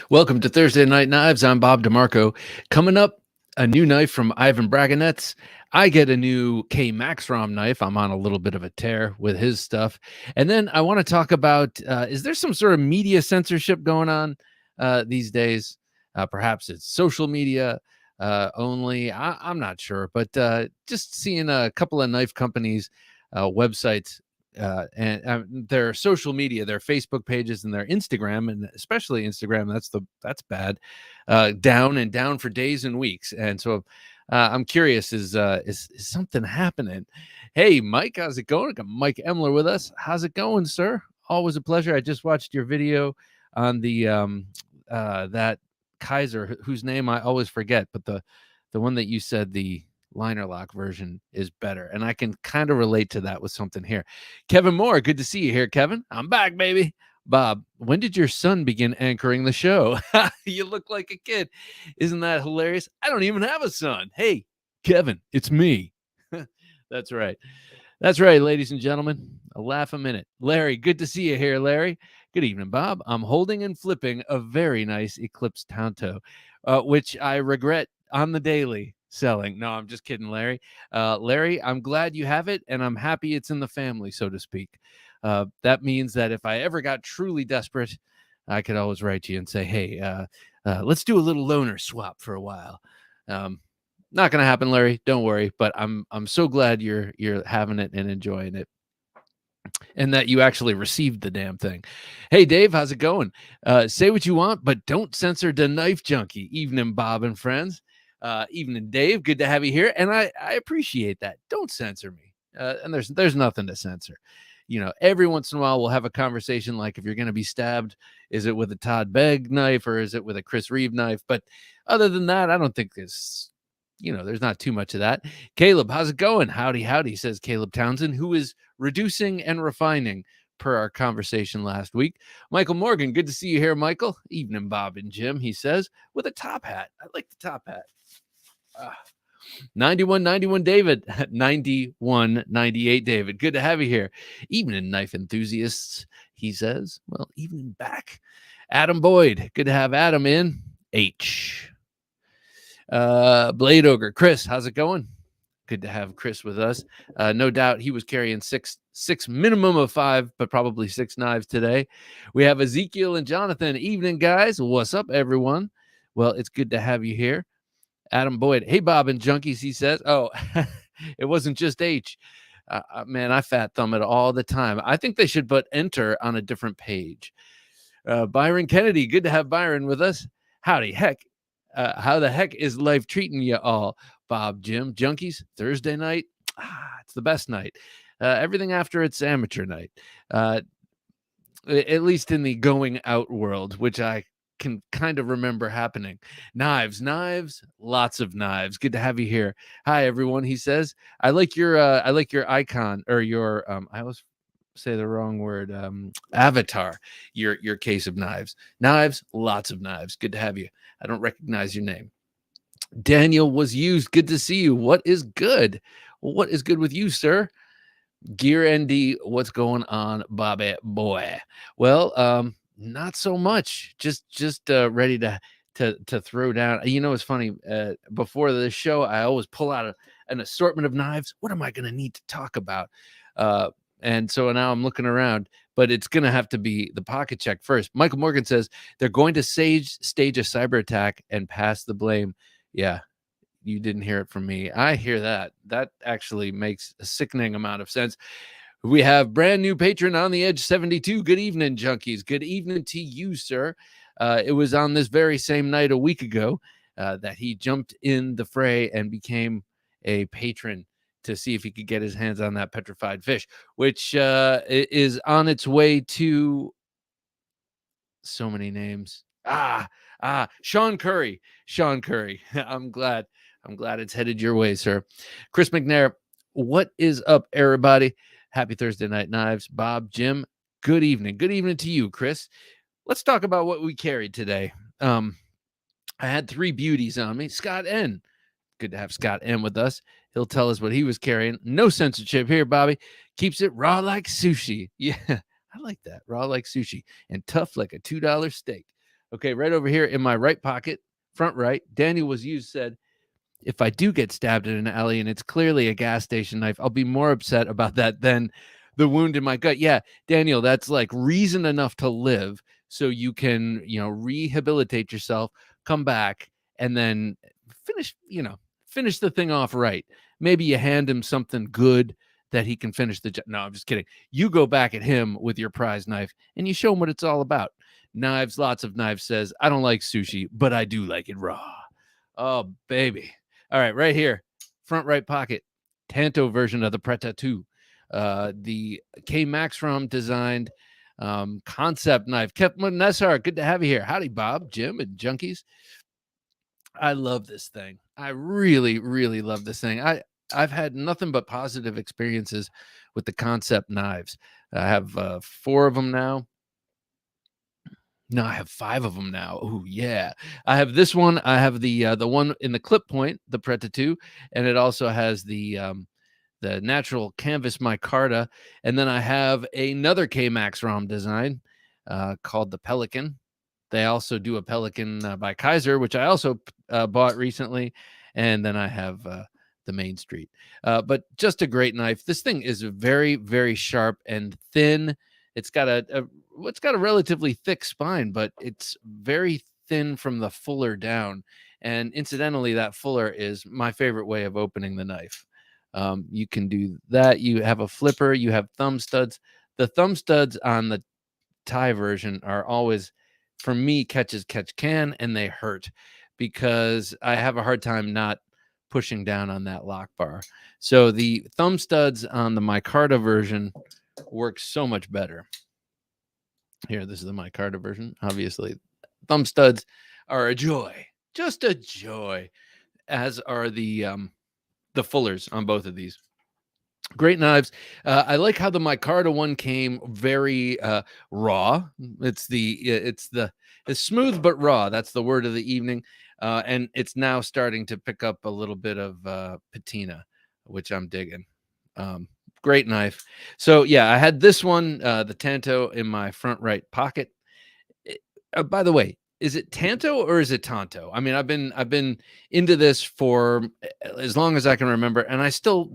Welcome to Thursday Night Knives. I'm Bob DeMarco. Coming up, a new knife from Ivan Braganets. I get a new K Maxrom knife. I'm on a little bit of a tear with his stuff. And then I want to talk about, is there some sort of media censorship going on these days? Perhaps it's social media only. I'm not sure. But just seeing a couple of knife companies' websites and their social media, their Facebook pages and their Instagram, and especially Instagram, that's bad, down and down for days and weeks. And so I'm curious, is something happening? Hey, Mike, how's it going? I got Mike Emler with us. How's it going, sir? Always a pleasure. I just watched your video on the that Kaiser, whose name I always forget, but the one that you said the liner lock version is better, and I can kind of relate to that with something here. Kevin Moore, good to see you here, Kevin. I'm back, baby. Bob, when did your son begin anchoring the show? You look like a kid. Isn't that hilarious? I don't even have a son. Hey, Kevin, it's me. That's right. That's right, ladies and gentlemen. A laugh a minute. Larry, good to see you here, Larry. Good evening, Bob. I'm holding and flipping a very nice Eclipse Tanto, which I regret on the daily selling. No, I'm just kidding, Larry. Larry, I'm glad you have it, and I'm happy it's in the family, so to speak. That means that if I ever got truly desperate, I could always write you and say, hey, let's do a little loaner swap for a while. Not going to happen, Larry. Don't worry. But I'm so glad you're having it and enjoying it, and that you actually received the damn thing. Hey, Dave, how's it going? Say what you want, but don't censor TheKnifeJunkie. Evening, Bob and friends. Evening, Dave. Good to have you here, and I appreciate that. Don't censor me. And there's nothing to censor. You know, every once in a while we'll have a conversation like, if you're going to be stabbed, is it with a Todd Begg knife or is it with a Chris Reeve knife? But other than that, I don't think there's not too much of that. Caleb, how's it going? Howdy, howdy, says Caleb Townsend, who is reducing and refining per our conversation last week. Michael Morgan, good to see you here, Michael. Evening, Bob and Jim, he says, with a top hat. I like the top hat. 9191 David, 9198 David. Good to have you here. Evening, knife enthusiasts, he says. Well, evening back. Adam Boyd, good to have Adam in. H. Blade Ogre, Chris, how's it going? Good to have Chris with us. No doubt he was carrying six minimum of 5, but probably 6 knives today. We have Ezekiel and Jonathan. Evening, guys. What's up, everyone? Well, it's good to have you here. Adam Boyd, hey, Bob and Junkies, he says. Oh, it wasn't just H. Man, I fat thumb it all the time. I think they should put enter on a different page. Byron Kennedy, good to have Byron with us. Howdy, heck. How the heck is life treating you all? Bob, Jim, Junkies, Thursday night. It's the best night. Everything after it's amateur night. At least in the going out world, which I can kind of remember happening. Knives, lots of knives. Good to have you here. Hi, everyone, he says. I like your icon, or your I always say the wrong word, avatar, your case of knives, lots of knives. Good to have you. I don't recognize your name. Daniel was used. Good to see you. What is good? What is good with you, sir? Gear ND, what's going on, Bobby boy? Well, not so much. Just ready to throw down. You know, it's funny. Before the show, I always pull out an assortment of knives. What am I going to need to talk about? And so now I'm looking around, but it's going to have to be the pocket check first. Michael Morgan says they're going to stage a cyber attack and pass the blame. Yeah, you didn't hear it from me. I hear that. That actually makes a sickening amount of sense. We have brand new patron on the edge 72. Good evening, junkies. Good evening to you, sir. It was on this very same night a week ago that he jumped in the fray and became a patron to see if he could get his hands on that petrified fish, which is on its way to so many names. Sean Curry. I'm glad it's headed your way, sir. Chris McNair, what is up, everybody? Happy Thursday Night Knives. Bob, Jim, good evening. Good evening to you, Chris. Let's talk about what we carried today. I had 3 beauties on me. Scott N. Good to have Scott N with us. He'll tell us what he was carrying. No censorship here, Bobby. Keeps it raw like sushi. Yeah, I like that. Raw like sushi and tough like a $2 steak. Okay, right over here in my right pocket, front right, Daniel was used said, if I do get stabbed in an alley and it's clearly a gas station knife, I'll be more upset about that than the wound in my gut. Yeah, Daniel, that's like reason enough to live so you can, rehabilitate yourself, come back, and then finish the thing off right. Maybe you hand him something good that he can finish the job. No, I'm just kidding. You go back at him with your prize knife and you show him what it's all about. Knives, lots of knives says, I don't like sushi, but I do like it raw. Oh, baby. All right here, front right pocket, Tanto version of the Preta-2. The K Maxrom designed concept knife. Kepman Nessar, good to have you here. Howdy, Bob, Jim, and Junkies. I love this thing. I really, really love this thing. I've had nothing but positive experiences with the concept knives. I have 4 of them now. No, I have 5 of them now. Oh yeah, I have this one. I have the one in the clip point, the Preta 2, and it also has the natural canvas micarta, and then I have another K Max ROM design called the Pelican. They also do a Pelican by Kaiser, which I also bought recently, and then I have the Main Street. But just a great knife. This thing is very, very sharp and thin. It's got it's got a relatively thick spine, but it's very thin from the fuller down. And incidentally, that fuller is my favorite way of opening the knife. You can do that. You have a flipper. You have thumb studs. The thumb studs on the Thai version are always, for me, catch can, and they hurt because I have a hard time not pushing down on that lock bar. So the thumb studs on the micarta version work so much better. Here, this is the micarta version. Obviously, thumb studs are a joy, just a joy, as are the fullers on both of these. Great knives. I like how the micarta one came very raw. It's smooth but raw. That's the word of the evening. And it's now starting to pick up a little bit of patina, which I'm digging. Great knife. So yeah, I had this one, the Tanto, in my front right pocket. By the way, is it Tanto or is it Tonto? I mean, I've been into this for as long as I can remember, and I still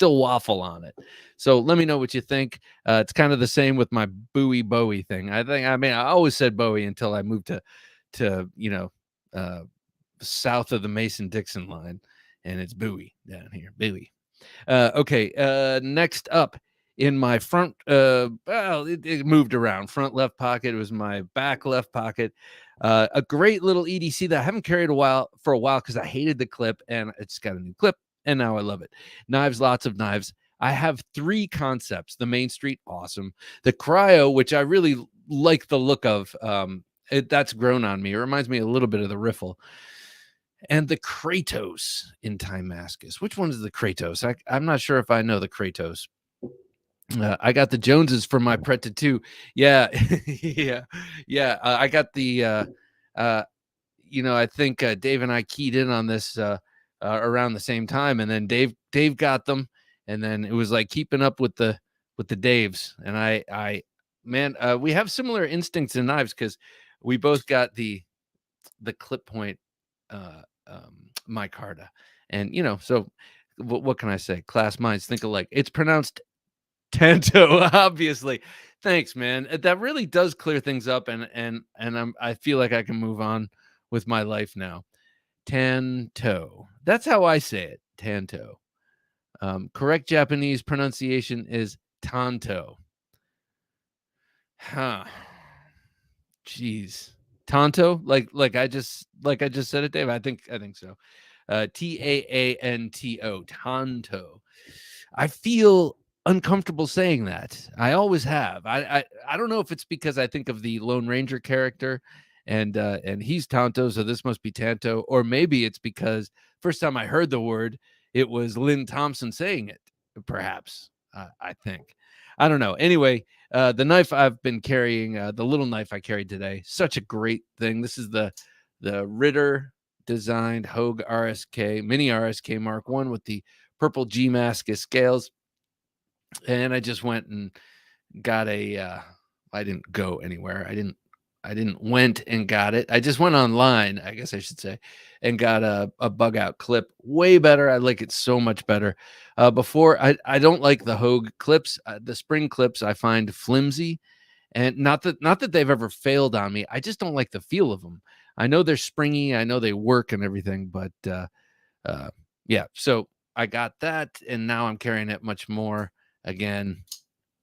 waffle on it. So let me know what you think. It's kind of the same with my Bowie thing. I always said Bowie until I moved to south of the Mason-Dixon line, and it's Bowie down here. Bowie. Okay. Next up in my front, it moved around. Front left pocket. It was my back left pocket. A great little EDC that I haven't carried for a while because I hated the clip, and it's got a new clip, and now I love it. Knives, lots of knives. I have 3 concepts. The Main Street, awesome. The Cryo, which I really like the look of. That's grown on me. It reminds me a little bit of the Riffle. And the Kratos in Timascus. Which one is the Kratos? I'm not sure if I know the Kratos. I got the Joneses for my Preta 2. Yeah, yeah. I got the. I think Dave and I keyed in on this around the same time, and then Dave got them, and then it was like keeping up with the Daves. And we have similar instincts in knives because we both got the clip point micarta, and so what can I say? Class minds think alike. It's pronounced Tanto, obviously. Thanks, man. That really does clear things up, and I feel like I can move on with my life now. Tanto. That's how I say it. Tanto. Correct Japanese pronunciation is Tanto. Huh. Jeez. Tanto, like I just said it, Dave. I think so. Taanto, Tanto. I feel uncomfortable saying that. I always have. I don't know if it's because I think of the Lone Ranger character, and he's Tanto, so this must be Tanto, or maybe it's because first time I heard the word, it was Lynn Thompson saying it. Perhaps I think. I don't know. Anyway, the knife I've been carrying, the little knife I carried today, such a great thing. This is the Ritter designed Hogue RSK Mini RSK Mark 1 with the purple G Mascus scales. And I just went and got I didn't go anywhere. I didn't went and got it. I just went online, I guess I should say, and got a bug out clip. Way better. I like it so much better. Before I don't like the Hogue clips. The spring clips I find flimsy, and not that they've ever failed on me. I just don't like the feel of them. I know they're springy. I know they work and everything, but yeah. So I got that, and now I'm carrying it much more again.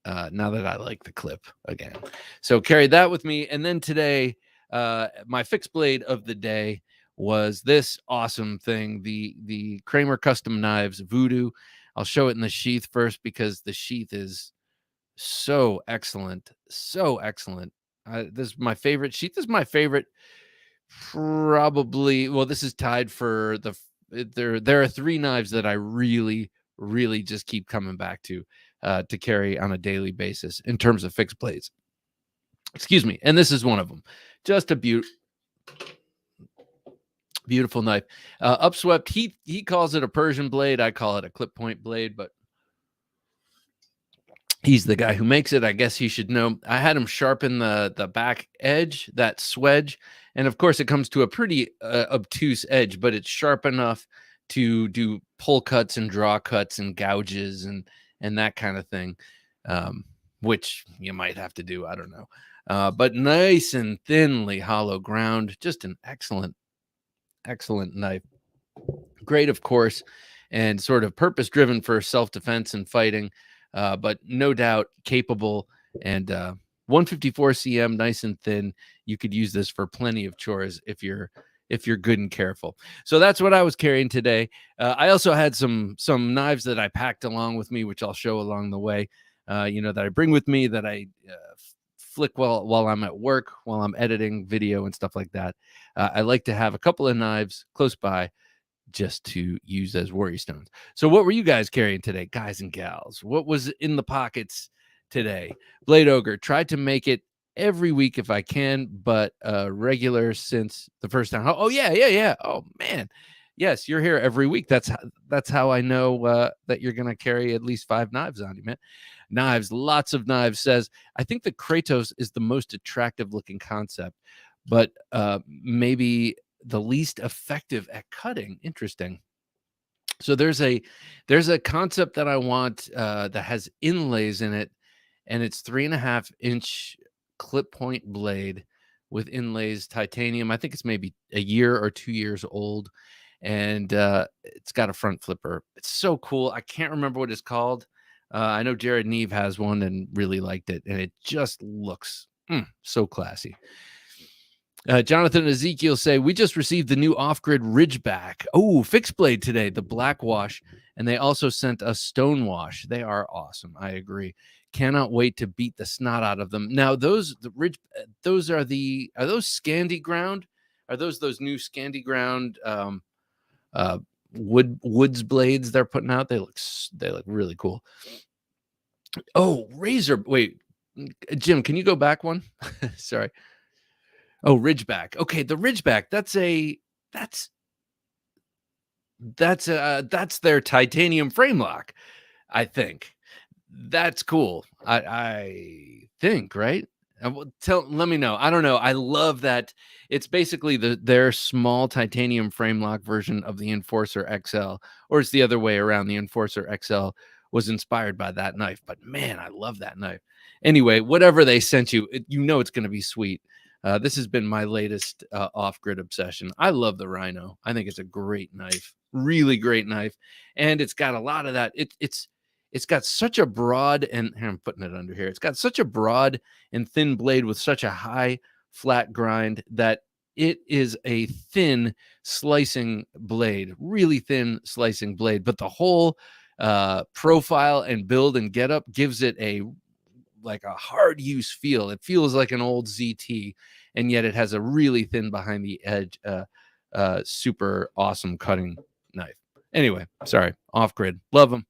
Now that I like the clip again. So carried that with me. And then today, my fixed blade of the day was this awesome thing, the Kramer Custom Knives Voodoo. I'll show it in the sheath first because the sheath is so excellent. So excellent. This is my favorite sheath. This is my favorite, probably. Well, this is tied for there are three knives that I really just keep coming back to carry on a daily basis in terms of fixed blades. Excuse me. And this is one of them. Just a beautiful knife. Upswept. He calls it a Persian blade. I call it a clip point blade, but he's the guy who makes it. I guess he should know. I had him sharpen the back edge, that swedge, and of course it comes to a pretty obtuse edge, but it's sharp enough to do pull cuts and draw cuts and gouges and that kind of thing, which you might have to do. I don't know. But nice and thinly hollow ground. Just an excellent knife. Great, of course, and sort of purpose driven for self-defense and fighting, but no doubt capable. And 154 cm, nice and thin. You could use this for plenty of chores if you're good and careful. So that's what I was carrying today. I also had some knives that I packed along with me, which I'll show along the way. That I bring with me, that I flick while I'm at work, while I'm editing video and stuff like that. I like to have a couple of knives close by just to use as worry stones. So what were you guys carrying today, guys and gals? What was in the pockets today? Blade Ogre, tried to make it every week if I can, but regular since the first time. Oh yeah. Oh man, yes, you're here every week. That's how I know that you're gonna carry at least 5 knives on you, man. Knives, lots of knives. Says I think the Kratos is the most attractive looking concept, but maybe the least effective at cutting. Interesting. So there's a concept that I want that has inlays in it, and it's 3.5-inch clip point blade with inlays, titanium. I think it's maybe a year or 2 years old, and it's got a front flipper. It's so cool. I can't remember what it's called. I know Jared Neve has one and really liked it, and it just looks so classy. Jonathan and Ezekiel say, we just received the new off-grid Ridgeback. Oh, fixed blade today, the black wash. And they also sent us stone wash. They are awesome. I agree. Cannot wait to beat the snot out of them. Now, those are those Scandi Ground? Are those new Scandi Ground woods blades they're putting out? They look really cool. Oh, razor. Wait, Jim, can you go back one? Sorry. Oh, Ridgeback. Okay, the Ridgeback. That's their titanium frame lock. I think that's cool. I think, right? Let me know. I don't know. I love that. It's basically their small titanium frame lock version of the Enforcer XL, or it's the other way around. The Enforcer XL was inspired by that knife, but man, I love that knife. Anyway, whatever they sent you, it's going to be sweet. This has been my latest off-grid obsession. I love the Rhino. I think it's a great knife, really great knife, and it's got a lot of that. It's got such a broad, and here I'm putting it under here. It's got such a broad and thin blade with such a high flat grind that it is a thin slicing blade, really thin slicing blade. But the whole profile and build and getup gives it a hard use feel. It feels like an old ZT, and yet it has a really thin behind the edge, super awesome cutting knife. Anyway, sorry, off grid. Love them.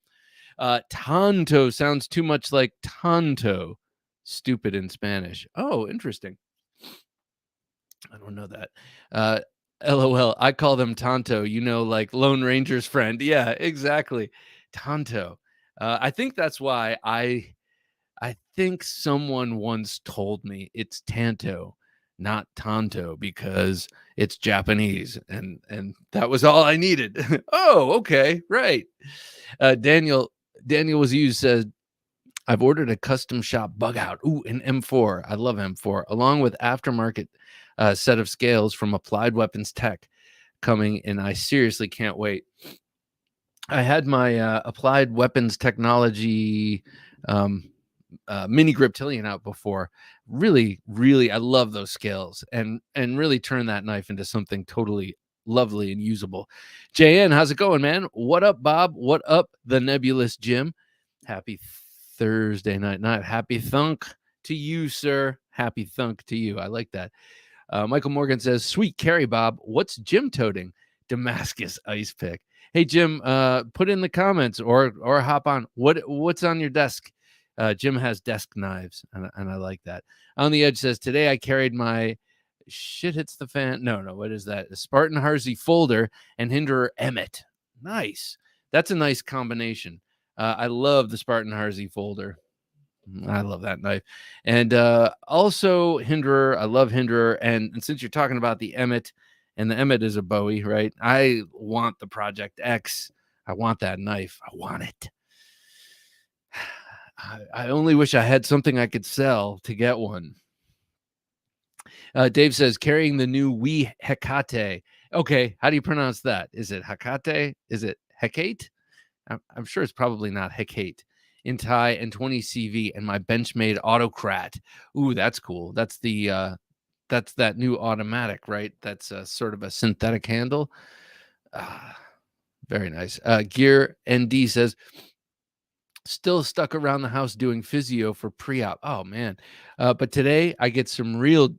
Tanto sounds too much like tanto, stupid in Spanish. Oh, interesting. I don't know that. LOL. I call them Tanto, like Lone Ranger's friend. Yeah, exactly. Tanto. I think that's why I think someone once told me it's Tanto, not Tonto, because it's Japanese, and that was all I needed. Oh, okay, right. Daniel was used says, I've ordered a custom shop bug out. Ooh, an M4. I love M4, along with aftermarket set of scales from Applied Weapons Tech coming, and I seriously can't wait. I had my Applied Weapons Technology mini griptilian out before. Really, really, I love those scales, and really turn that knife into something totally lovely and usable. JN, how's it going, man? What up, Bob? What up, the nebulous Jim? Happy Thursday night. Happy thunk to you, sir. Happy thunk to you. I like that. Michael Morgan says, sweet carry, Bob. What's Jim toting? Damascus ice pick. Hey, Jim, put in the comments or hop on. What's on your desk? Jim has desk knives, and I like that. On the Edge says, today I carried my shit hits the fan. No, what is that? A Spartan Harzy folder and Hinderer Emmett. Nice. That's a nice combination. I love the Spartan Harzy folder. I love that knife. And also Hinderer. I love Hinderer. And since you're talking about the Emmett, and the Emmett is a Bowie, right? I want the Project X. I want that knife. I want it. I only wish I had something I could sell to get one. Dave says, carrying the new Wii Hekate. Okay, how do you pronounce that? Is it Hekate? Is it Hecate? I'm sure it's probably not Hecate. In Thai and 20 CV and my Benchmade Autocrat. Ooh, that's cool. That's the that's that new automatic, right? That's sort of a synthetic handle. Very nice. Gear ND says, still stuck around the house doing physio for pre-op. Oh man. But today I get some real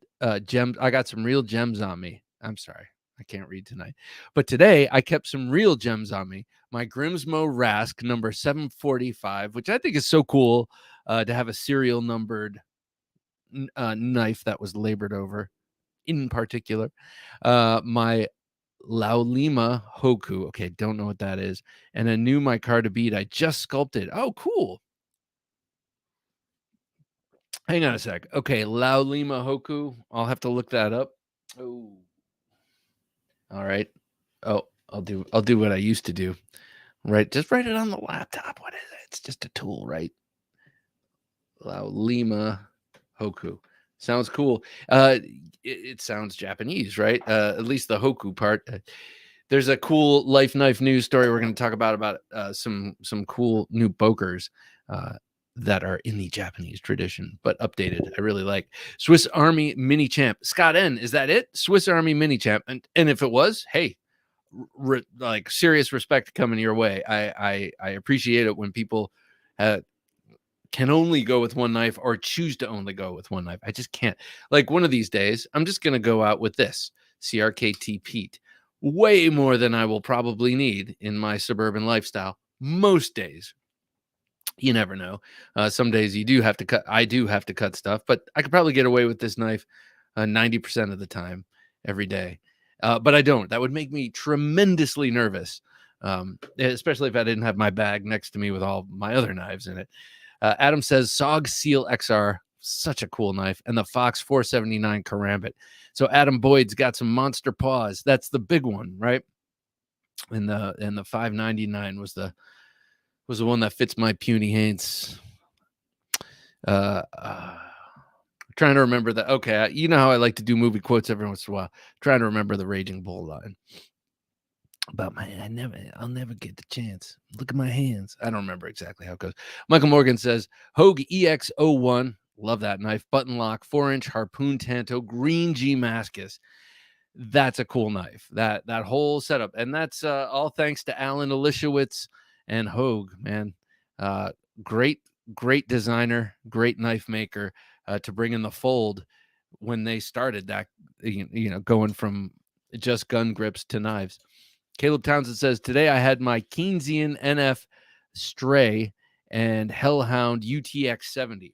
gems. I got some real gems on me. I'm sorry. I can't read tonight. But today I kept some real gems on me. My Grimsmo Rask number 745, which I think is so cool to have a serial numbered knife that was labored over in particular. My Laulima Hoku. Okay, don't know what that is. And a new micarta bead I just sculpted. Oh, cool. Hang on a sec. Okay, Laulima Hoku. I'll have to look that up. Oh. All right. Oh, I'll do what I used to do. Right. Just write it on the laptop. What is it? It's just a tool, right? Laulima Hoku. Sounds cool. It sounds Japanese, right? At least the Hoku part. There's a cool Life Knife news story we're going to talk about some cool new bokers that are in the Japanese tradition, but updated. I really like Swiss Army Mini Champ. Scott N, is that it? Swiss Army Mini Champ. And if it was, hey, like serious respect coming your way. I appreciate it when people can only go with one knife or choose to only go with one knife. I just can't. Like one of these days, I'm just going to go out with this CRKT Pete. Way more than I will probably need in my suburban lifestyle. Most days. You never know. Some days you do have to cut. I do have to cut stuff, but I could probably get away with this knife 90% of the time every day. But I don't. That would make me tremendously nervous, especially if I didn't have my bag next to me with all my other knives in it. Adam says Sog Seal XR, such a cool knife, and the Fox 479 Karambit. So Adam Boyd's got some monster paws. That's the big one, right? And the 599 was the one that fits my puny hands. Trying to remember that. Okay, you know how I like to do movie quotes every once in a while. Trying to remember the Raging Bull line. About I'll never get the chance. Look at my hands. I don't remember exactly how it goes. Michael Morgan says, Hogue EX01. Love that knife. Button lock, 4-inch harpoon tanto, green G Mascus. That's a cool knife. That whole setup. And that's all thanks to Alan Elishewitz and Hogue, man. Great designer, great knife maker to bring in the fold when they started that, going from just gun grips to knives. Caleb Townsend says, today I had my Keynesian NF Stray and Hellhound UTX 70.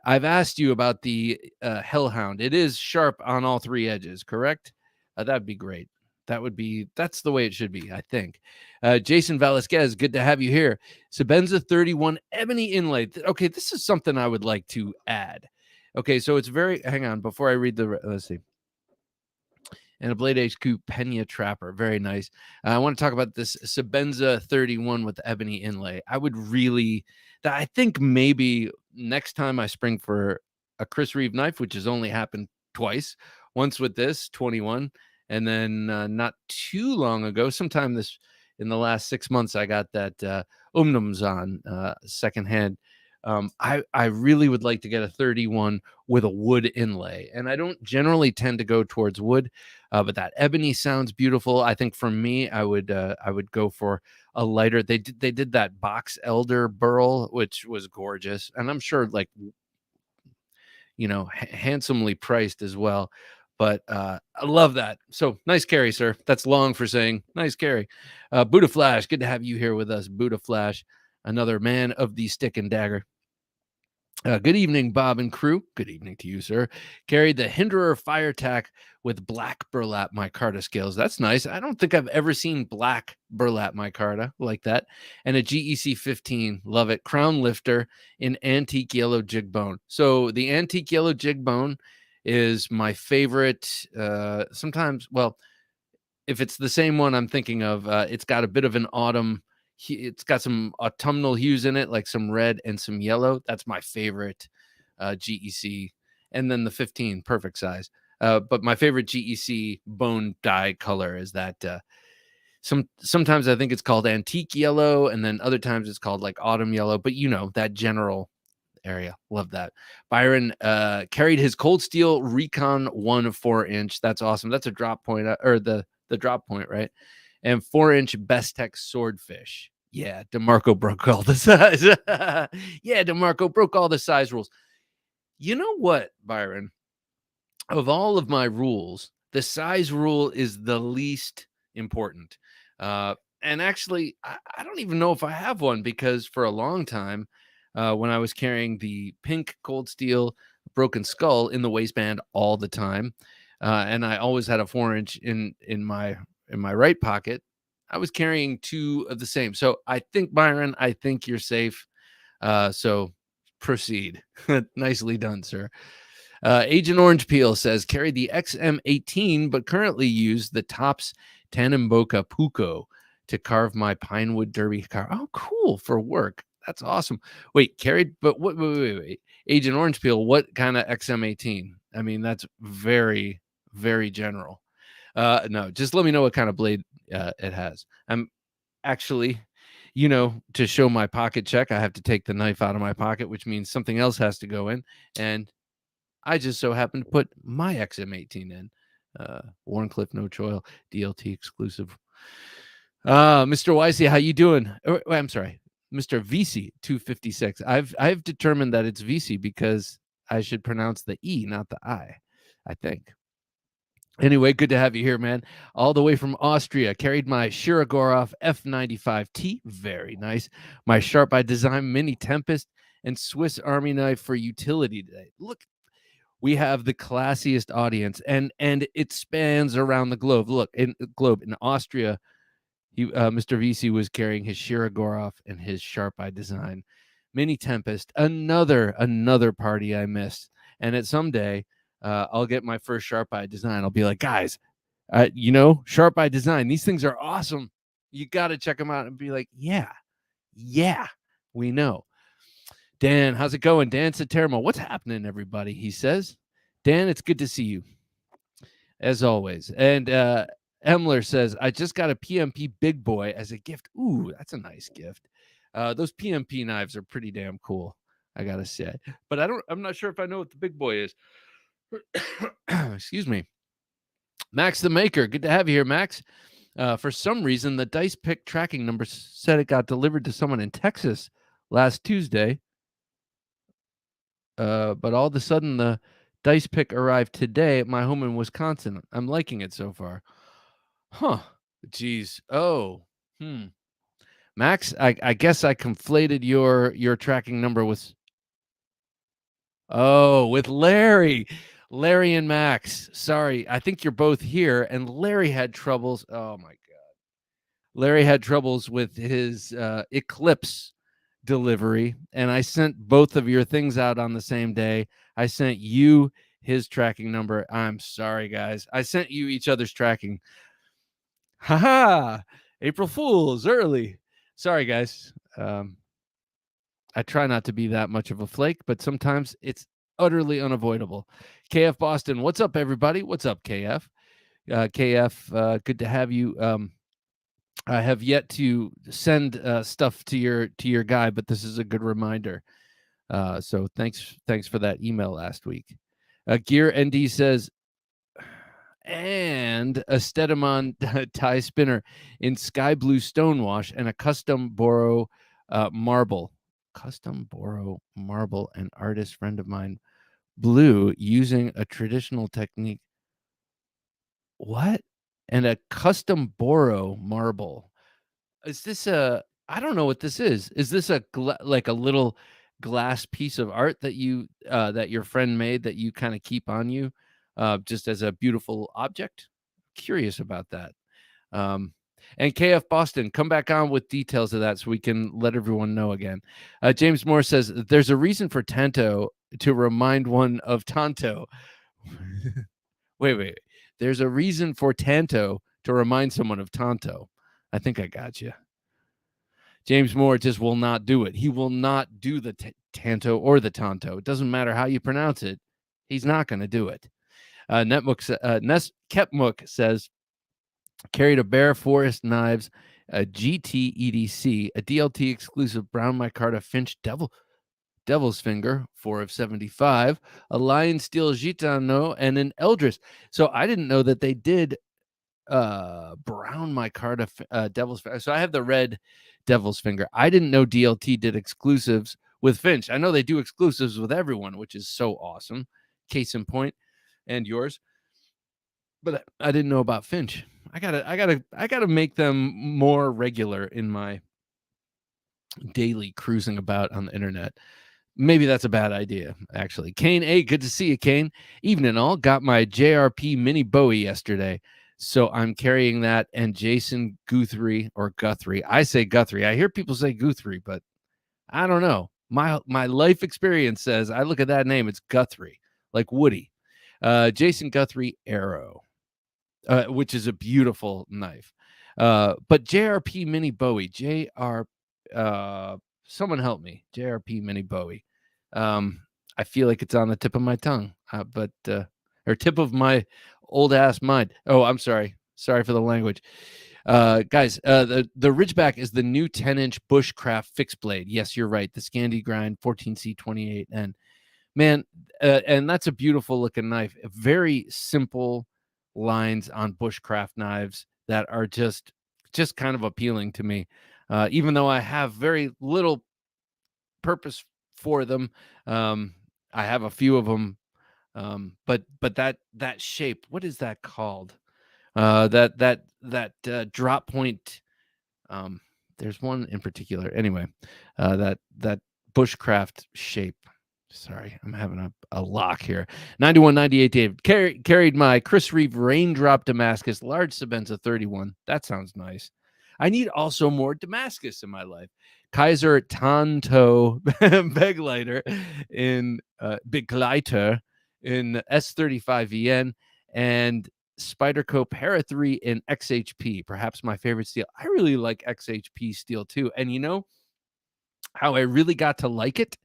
I've asked you about the Hellhound. It is sharp on all three edges, correct? That'd be great. That's the way it should be, I think. Jason Velasquez, good to have you here. Sebenza 31 ebony inlay. Okay, this is something I would like to add. Okay, so it's very. Hang on, before I read let's see. And a Blade HQ Pena Trapper. Very nice. I want to talk about this Sebenza 31 with the ebony inlay. I think maybe next time I spring for a Chris Reeve knife, which has only happened twice, once with this 21, and then not too long ago, sometime in the last 6 months, I got that Umnumzan secondhand. I really would like to get a 31 with a wood inlay, and I don't generally tend to go towards wood. But that ebony sounds beautiful. I think for me, I would go for a lighter. They did that box elder burl, which was gorgeous, and I'm sure handsomely priced as well. But I love that. So nice carry, sir. That's long for saying nice carry. Buddha Flash, good to have you here with us. Buddha Flash, another man of the stick and dagger. Good evening, Bob and crew. Good evening to you, sir. Carried the Hinderer Fire Tack with black burlap micarta scales. That's nice. I don't think I've ever seen black burlap micarta like that. And a GEC 15. Love it. Crown lifter in antique yellow jig bone. So the antique yellow jig bone is my favorite. Sometimes, well, if it's the same one I'm thinking of, it's got a bit of an autumn. It's got some autumnal hues in it, like some red and some yellow. That's my favorite GEC. And then the 15, perfect size. But my favorite GEC bone dye color is that. Sometimes I think it's called antique yellow, and then other times it's called like autumn yellow. But that general area. Love that. Byron carried his Cold Steel Recon 1 4-inch. That's awesome. That's a drop point, or the drop point, right? And 4-inch Bestech Swordfish. Yeah, DeMarco broke all the size. Yeah, DeMarco broke all the size rules. You know what, Byron? Of all of my rules, the size rule is the least important. And actually, I don't even know if I have one, because for a long time, when I was carrying the pink Cold Steel Broken Skull in the waistband all the time, and I always had a 4-inch in my right pocket, I was carrying two of the same. So I think, Byron, I think you're safe. So proceed. Nicely done, sir. Agent Orange Peel says, carry the XM18, but currently use the Tops Tanimboka Puko to carve my Pinewood Derby car. Oh, cool. For work. That's awesome. Wait, carried, but wait. Agent Orange Peel, what kind of XM18? I mean, that's very, very general. No, just let me know what kind of blade it has. I'm actually, to show my pocket check, I have to take the knife out of my pocket, which means something else has to go in. And I just so happened to put my XM18 in. Warncliffe No Choil DLT exclusive. Mr. Wisey, how you doing? I'm sorry, Mr. VC 256. I've determined that it's VC because I should pronounce the E, not the I think. Anyway, good to have you here, man. All the way from Austria. Carried my Shirogorov F95T. Very nice. My Sharp by Design Mini Tempest and Swiss Army knife for utility today. Look, we have the classiest audience, and it spans around the globe. Look, in Austria, Mr. VC was carrying his Shirogorov and his Sharp by Design Mini Tempest. Another party I missed, and at someday I'll get my first Sharp by Design. I'll be like, guys, Sharp by Design, these things are awesome. You got to check them out. And be like, yeah, we know. Dan, how's it going? Dan Satermo, what's happening, everybody? He says. Dan, it's good to see you, as always. And Emler says, I just got a PMP Big Boy as a gift. Ooh, that's a nice gift. Those PMP knives are pretty damn cool, I gotta say. But I'm not sure if I know what the Big Boy is. Excuse me. Max the Maker, good to have you here, Max. For some reason, the dice pick tracking number said it got delivered to someone in Texas last Tuesday. But all of a sudden, the dice pick arrived today at my home in Wisconsin. I'm liking it so far. Huh. Geez. Oh. Max, I guess I conflated your tracking number with Larry. Larry and Max. Sorry. I think you're both here. And Larry had troubles. Oh my God. Larry had troubles with his Eclipse delivery, and I sent both of your things out on the same day. I sent you his tracking number. I'm sorry, guys. I sent you each other's tracking. Haha! April Fools early. Sorry, guys. I try not to be that much of a flake, but sometimes it's utterly unavoidable. KF Boston, what's up, everybody? What's up, KF? KF, good to have you. I have yet to send stuff to your guy, but this is a good reminder. So thanks for that email last week. Gear ND says, and a Steadimon tie spinner in sky blue stonewash and a custom Boro marble. Custom Boro marble, an artist friend of mine blue using a traditional technique. What? And a custom Boro marble. Is this I don't know what this is. Is this like a little glass piece of art that that your friend made that you kind of keep on you just as a beautiful object? Curious about that. And KF Boston, come back on with details of that so we can let everyone know again. James Moore says there's a reason for Tanto to remind one of Tonto. Wait. There's a reason for Tanto to remind someone of Tonto. I think I got you. James Moore just will not do it. He will not do the Tanto or the Tonto. It doesn't matter how you pronounce it. He's not going to do it. Kepmuk says, carried a Bear Forest Knives, a GT EDC, a DLT exclusive Brown Micarta Finch Devil's Finger, 4 of 75, a Lion Steel Gitano, and an Eldris. So I didn't know that they did brown micarta Devil's Finger. So I have the red Devil's Finger. I didn't know DLT did exclusives with Finch. I know they do exclusives with everyone, which is so awesome. Case in point, and yours. But I didn't know about Finch. I gotta make them more regular in my daily cruising about on the internet. Maybe that's a bad idea, actually. Kane A, good to see you, Kane. Evening all. Got my JRP Mini Bowie yesterday, so I'm carrying that. And Jason Guthrie or Guthrie. I say Guthrie. I hear people say Guthrie, but I don't know. My life experience says I look at that name, it's Guthrie, like Woody. Jason Guthrie Arrow, which is a beautiful knife. But JRP Mini Bowie, someone help me. JRP Mini Bowie. I feel like it's on the tip of my tongue, or tip of my old ass mind. Oh, I'm sorry. Sorry for the language. Guys, the Ridgeback is the new 10-inch bushcraft fixed blade. Yes, you're right. The Scandi Grind 14C28. And man, and that's a beautiful looking knife. Very simple lines on bushcraft knives that are just kind of appealing to me. Even though I have very little purpose for them. I have a few of them. But that shape, what is that called? That drop point. There's one in particular. Anyway, that bushcraft shape. Sorry, I'm having a lock here. 9198 Dave carried my Chris Reeve Raindrop Damascus large Sabenza 31. That sounds nice. I need also more Damascus in my life. Kaiser Tanto Begleiter in Begleiter in S35VN and Spyderco Para 3 in XHP, perhaps my favorite steel. I really like XHP steel too. And you know how I really got to like it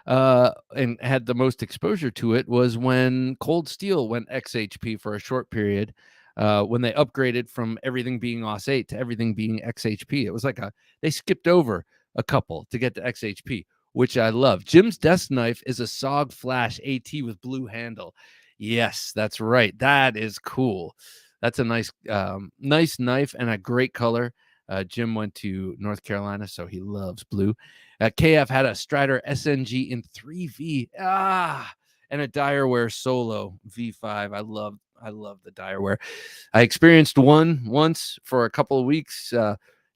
and had the most exposure to it was when Cold Steel went XHP for a short period. When they upgraded from everything being OS 8 to everything being XHP. It was like they skipped over a couple to get to XHP, which I love. Jim's desk knife is a Sog Flash AT with blue handle. Yes, that's right. That is cool. That's a nice knife and a great color. Jim went to North Carolina, so he loves blue. KF had a Strider SNG in 3V. And a Direware Solo V5. I love the Direware. I experienced one once for a couple of weeks.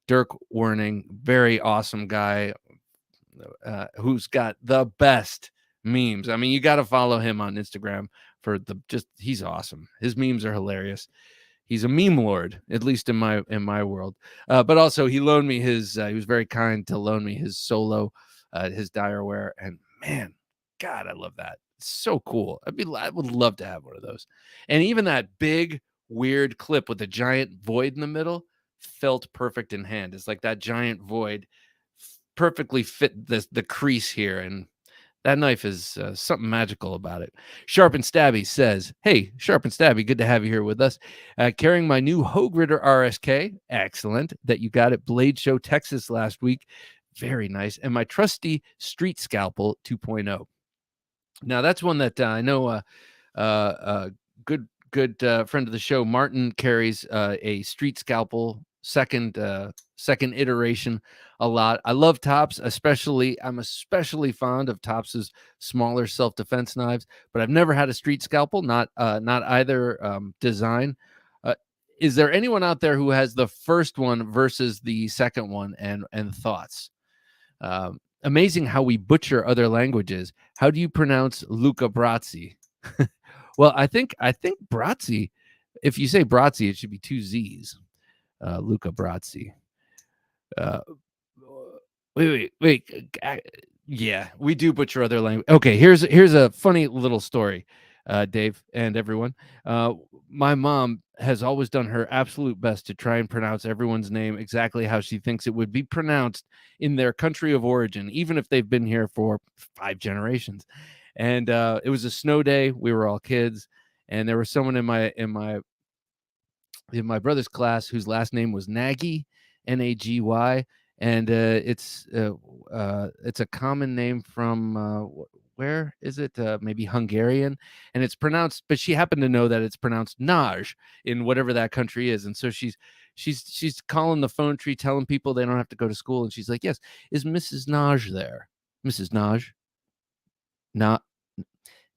Dirk Warning, very awesome guy who's got the best memes. I mean, you got to follow him on Instagram for he's awesome. His memes are hilarious. He's a meme lord, at least in my world. But also he loaned me he was very kind to loan me his Solo his Direware, and man, God, I love that. It's so cool. I would love to have one of those. And even that big weird clip with a giant void in the middle felt perfect in hand. It's like that giant void perfectly fit the crease here, and that knife is something magical about it. Sharp and Stabby says, "Hey, Sharp and Stabby, good to have you here with us. Carrying my new Hogue Ritter RSK, excellent, that you got at Blade Show Texas last week. Very nice. And my trusty Street Scalpel 2.0. Now, that's one that I know good friend of the show, Martin, carries a Street Scalpel second iteration a lot. I love Tops, I'm especially fond of Tops's smaller self-defense knives, but I've never had a Street Scalpel, not either design. Is there anyone out there who has the first one versus the second one, and thoughts? Amazing how we butcher other languages. How do you pronounce Luca Brazzi? Well, I think Brazzi, if you say Brazzi, it should be two Z's. Luca Brazzi. Wait. Yeah, we do butcher other language. Okay, here's a funny little story, Dave and everyone. My mom has always done her absolute best to try and pronounce everyone's name exactly how she thinks it would be pronounced in their country of origin, even if they've been here for 5 generations. And it was a snow day. We were all kids, and there was someone in my brother's class whose last name was Nagy, Nagy, and it's a common name from where is it? Maybe Hungarian, and it's pronounced. But she happened to know that it's pronounced Naj in whatever that country is, and so she's calling the phone tree, telling people they don't have to go to school, and she's like, "Yes, is Mrs. Naj there? Mrs. Naj, not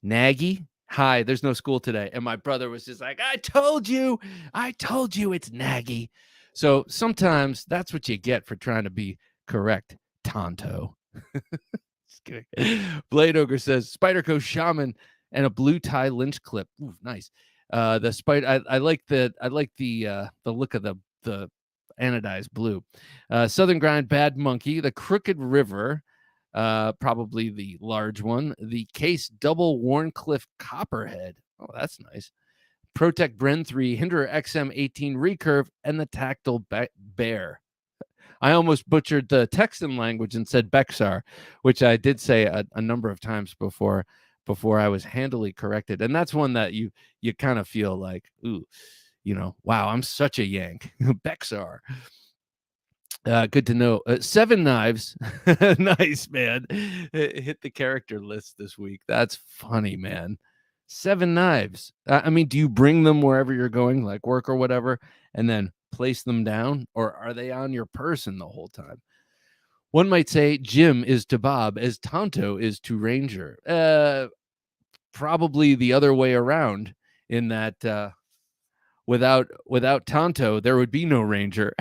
Nagy." Hi, there's no school today. And my brother was just like, I told you it's Nagy. So sometimes that's what you get for trying to be correct, Tonto. Just kidding. Blade Ogre says, Spyderco Shaman and a blue tie lynch clip. Ooh, nice. The spider, I like the look of the anodized blue. Southern Grind Bad Monkey, the Crooked River, probably the large one, the Case Double Warncliffe Copperhead. Oh, that's nice. Protect Bren 3, Hinderer XM18 Recurve, and the Tactile Bear. I almost butchered the Texan language and said Bexar, which I did say a number of times before I was handily corrected. And that's one that you kind of feel like, ooh, wow, I'm such a Yank. Bexar. Good to know. 7 knives. Nice, man. Hit the character list this week. That's funny, man. 7 knives. I mean, do you bring them wherever you're going, like work or whatever, and then place them down, or are they on your person the whole time? One might say Jim is to Bob as Tonto is to Ranger. Probably the other way around, in that without Tonto, there would be no Ranger.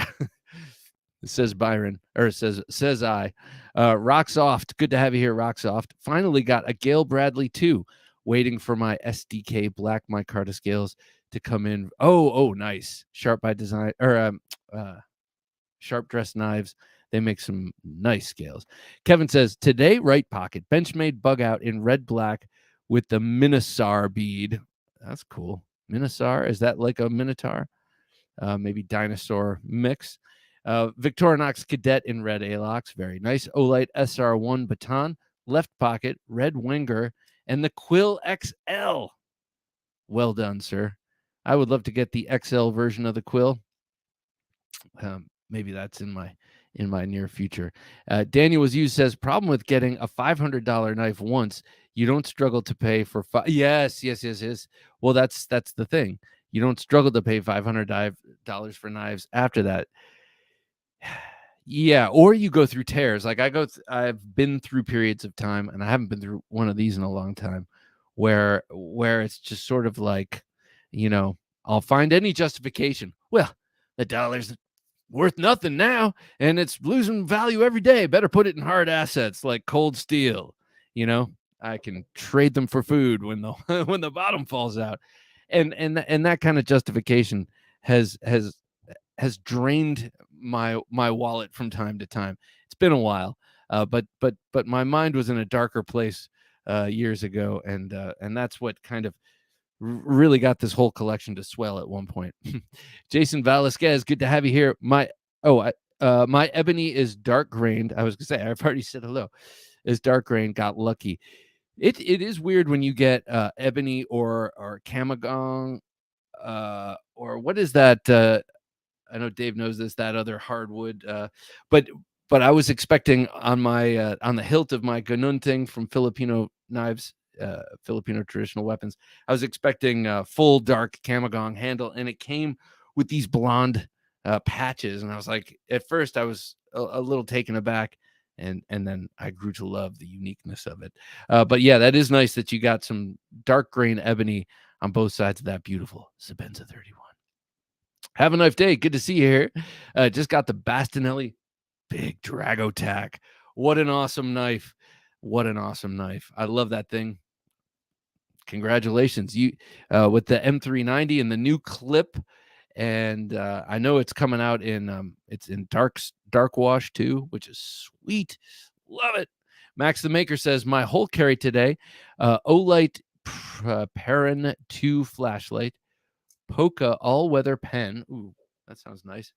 Says Byron, or says I. Rocksoft, good to have you here, Rocksoft. Finally got a Gale Bradley 2. Waiting for my SDK Black micarta scales to come in. Oh, nice. Sharp by Design, or Sharp Dress Knives. They make some nice scales. Kevin says, today, right pocket, Benchmade bug out in red black with the Minosaur bead. That's cool. Minosaur, is that like a Minotaur? Maybe dinosaur mix. Victorinox Cadet in red Alox. Very nice. Olight SR1 baton. Left pocket, red Winger, and the Quill XL. Well done, sir. I would love to get the XL version of the Quill. Maybe that's in my near future. Daniel Was Used says, problem with getting a $500 knife once, you don't struggle to pay for yes. Well, that's the thing. You don't struggle to pay $500 for knives after that. Yeah, or you go through tears. Like I've been through periods of time, and I haven't been through one of these in a long time, where it's just sort of like, I'll find any justification. Well, the dollar's worth nothing now, and it's losing value every day. Better put it in hard assets like cold steel. I can trade them for food when the when the bottom falls out, and that kind of justification has drained my wallet from time to time. It's been a while. But my mind was in a darker place years ago, and that's what kind of really got this whole collection to swell at one point. Jason Velasquez, good to have you here. My ebony is dark grained. I was gonna say, I've already said hello. Is dark grained. Got lucky. It is weird when you get ebony or camagong, or what is that? I know Dave knows this. That other hardwood, but I was expecting on my on the hilt of my ganunting from Filipino knives, Filipino traditional weapons. I was expecting full dark camagong handle, and it came with these blonde patches. And I was like, at first, I was a little taken aback, and then I grew to love the uniqueness of it. But yeah, that is nice that you got some dark grain ebony on both sides of that beautiful Sabenza 31. Have a nice day. Good to see you here. Just got the Bastinelli Big Drago Tack. What an awesome knife. What an awesome knife. I love that thing. Congratulations. You with the M390 and the new clip. And I know it's coming out in it's in dark wash too, which is sweet. Love it. Max the Maker says my whole carry today, Olight Perrin 2 flashlight, Polka all-weather pen. Ooh, that sounds nice.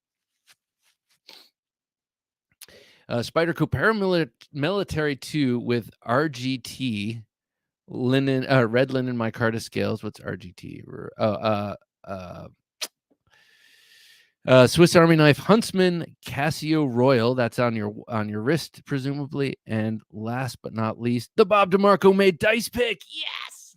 Spyderco Paramilitary 2 with RGT linen, red linen micarta scales. What's RGT? Swiss Army knife Huntsman Casio Royal. That's on your wrist, presumably. And last but not least, the Bob DeMarco made dice pick. Yes.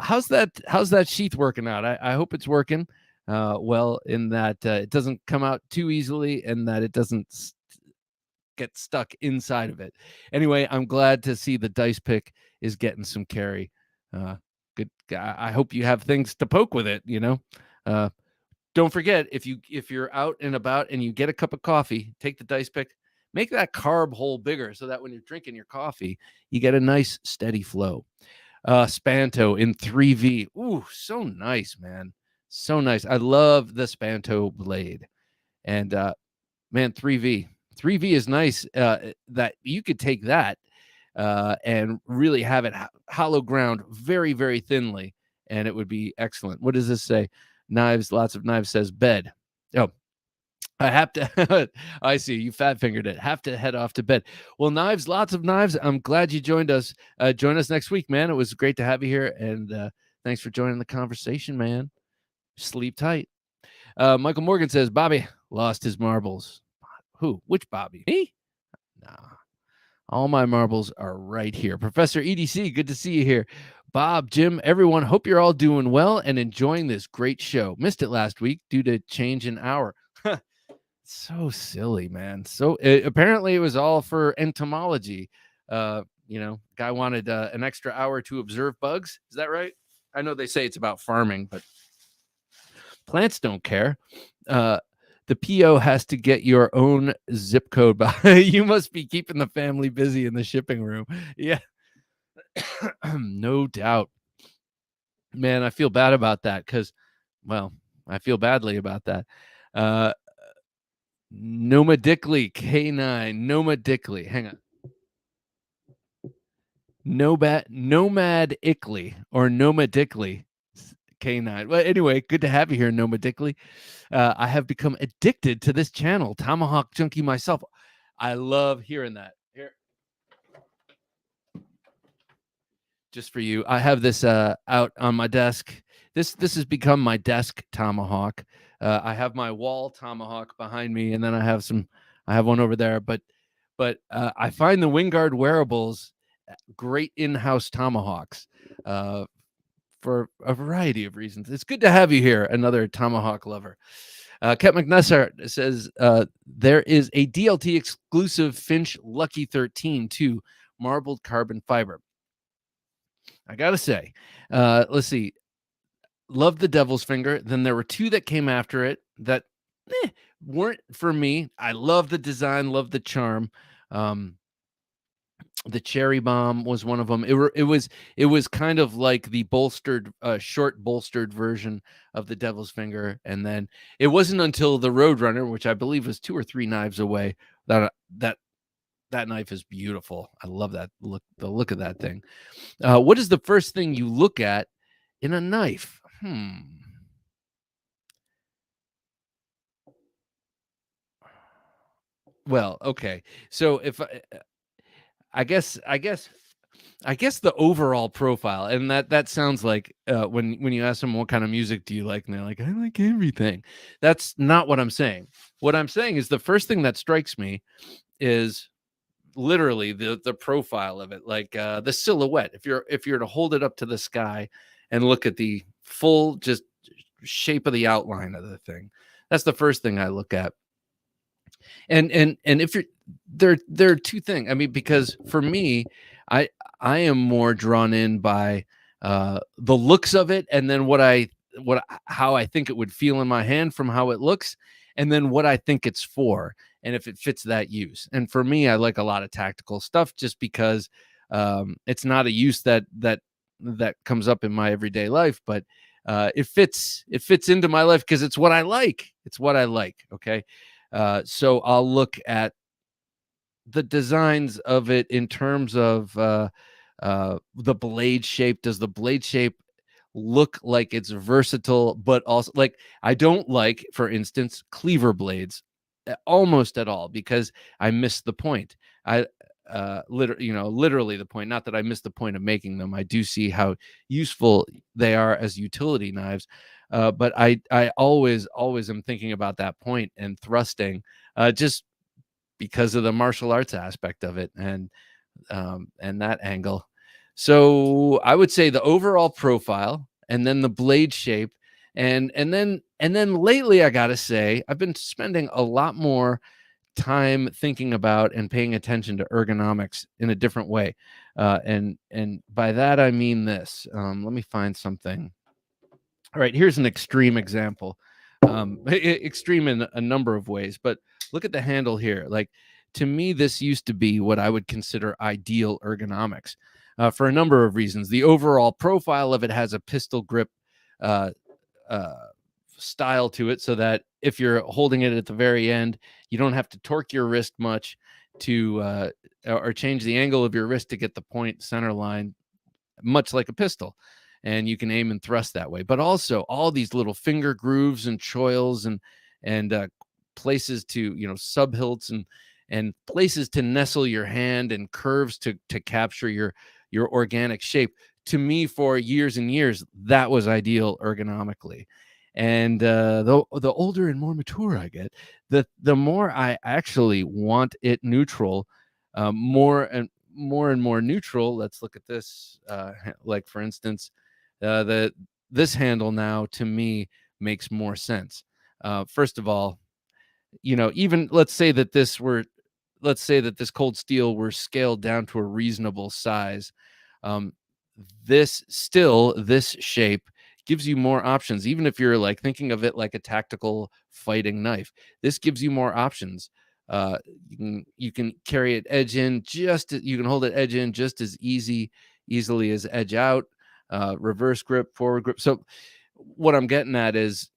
How's that sheath working out? I hope it's working well, in that it doesn't come out too easily, and that it doesn't get stuck inside of it. Anyway, I'm glad to see the dice pick is getting some carry. Good. I hope you have things to poke with it. Don't forget, if you're out and about and you get a cup of coffee, take the dice pick, make that carb hole bigger so that when you're drinking your coffee, you get a nice steady flow. Spanto in 3V. Ooh, so nice, man. So nice. I love the Spanto blade. And man, 3V. 3V is nice. That you could take that and really have it hollow ground very, very thinly, and it would be excellent. What does this say? Knives, lots of knives, says bed. Oh, I have to. I see you fat fingered it. Have to head off to bed. Well, knives, lots of knives. I'm glad you joined us. Join us next week, man. It was great to have you here, and thanks for joining the conversation, man. Sleep tight. Michael Morgan says Bobby lost his marbles. Who? Which Bobby? Me? Nah. All my marbles are right here. Professor EDC, good to see you here. Bob, Jim, everyone, hope you're all doing well and enjoying this great show. Missed it last week due to change in hour. So silly, man. So apparently it was all for entomology. Guy wanted an extra hour to observe bugs. Is that right? I know they say it's about farming, but plants don't care. The PO has to get your own zip code. You must be keeping the family busy in the shipping room. Yeah, no doubt. Man, I feel bad about that because, well, I feel badly about that. Noma Dickley, K9, Noma Dickley. Hang on. Nomad Ickley or Noma Dickley, K9. Well, anyway, good to have you here, Noma Dickley. I have become addicted to this channel, Tomahawk Junkie myself. I love hearing that. Here, just for you, I have this out on my desk. This has become my desk Tomahawk. I have my wall Tomahawk behind me, and then I have one over there. But I find the Wingard wearables great in-house Tomahawks for a variety of reasons. It's good to have you here, another Tomahawk lover. Ket McNessart says there is a DLT exclusive Finch Lucky 13 2 marbled carbon fiber. I gotta say, let's see. Love the Devil's Finger. Then there were two that came after it that weren't for me. I love the design, love the charm. The Cherry Bomb was one of them. It was kind of like the short bolstered version of the Devil's Finger. And then it wasn't until the Roadrunner, which I believe was 2 or 3 knives away, that That knife is beautiful. I love that look. The look of that thing. What is the first thing you look at in a knife? Well, okay. So if I guess I guess I guess the overall profile, and that sounds like when you ask them what kind of music do you like, and they're like, I like everything. That's not what I'm saying. What I'm saying is the first thing that strikes me is literally the profile of it, like the silhouette. If you're to hold it up to the sky and look at the full just shape of the outline of the thing, that's the first thing I look at. And if you're there are two things. I mean, because for me, I I am more drawn in by the looks of it, and then how I think it would feel in my hand from how it looks, and then what I think it's for, and if it fits that use. And for me, I like a lot of tactical stuff just because it's not a use that comes up in my everyday life, but it fits into my life because it's what I like. It's what I like. Okay. So I'll look at the designs of it in terms of the blade shape. Does the blade shape look like it's versatile, but also like I don't like, for instance, cleaver blades almost at all because I miss the point. I literally the point. Not that I miss the point of making them. I do see how useful they are as utility knives, but I always am thinking about that point and thrusting, just because of the martial arts aspect of it and that angle. So I would say the overall profile and then the blade shape and then lately I got to say I've been spending a lot more time thinking about and paying attention to ergonomics in a different way. And by that I mean this. Let me find something. All right, here's an extreme example. Extreme in a number of ways, but look at the handle here. Like, to me, this used to be what I would consider ideal ergonomics for a number of reasons. The overall profile of it has a pistol grip uh, uh, style to it, so that if you're holding it at the very end, you don't have to torque your wrist much to or change the angle of your wrist to get the point center line, much like a pistol, and you can aim and thrust that way. But also all these little finger grooves and choils and places to, sub hilts and places to nestle your hand and curves to capture your organic shape. To me, for years and years, that was ideal ergonomically. And the older and more mature I get, the more I actually want it neutral, more and more neutral. Let's look at this. Like, for instance, this handle now to me makes more sense. First of all, even let's say that this cold steel were scaled down to a reasonable size. Um, this shape gives you more options, even if you're like thinking of it like a tactical fighting knife. This gives you more options. You can carry it edge in, you can hold it edge in just as easily as edge out. Reverse grip, forward grip. So what I'm getting at is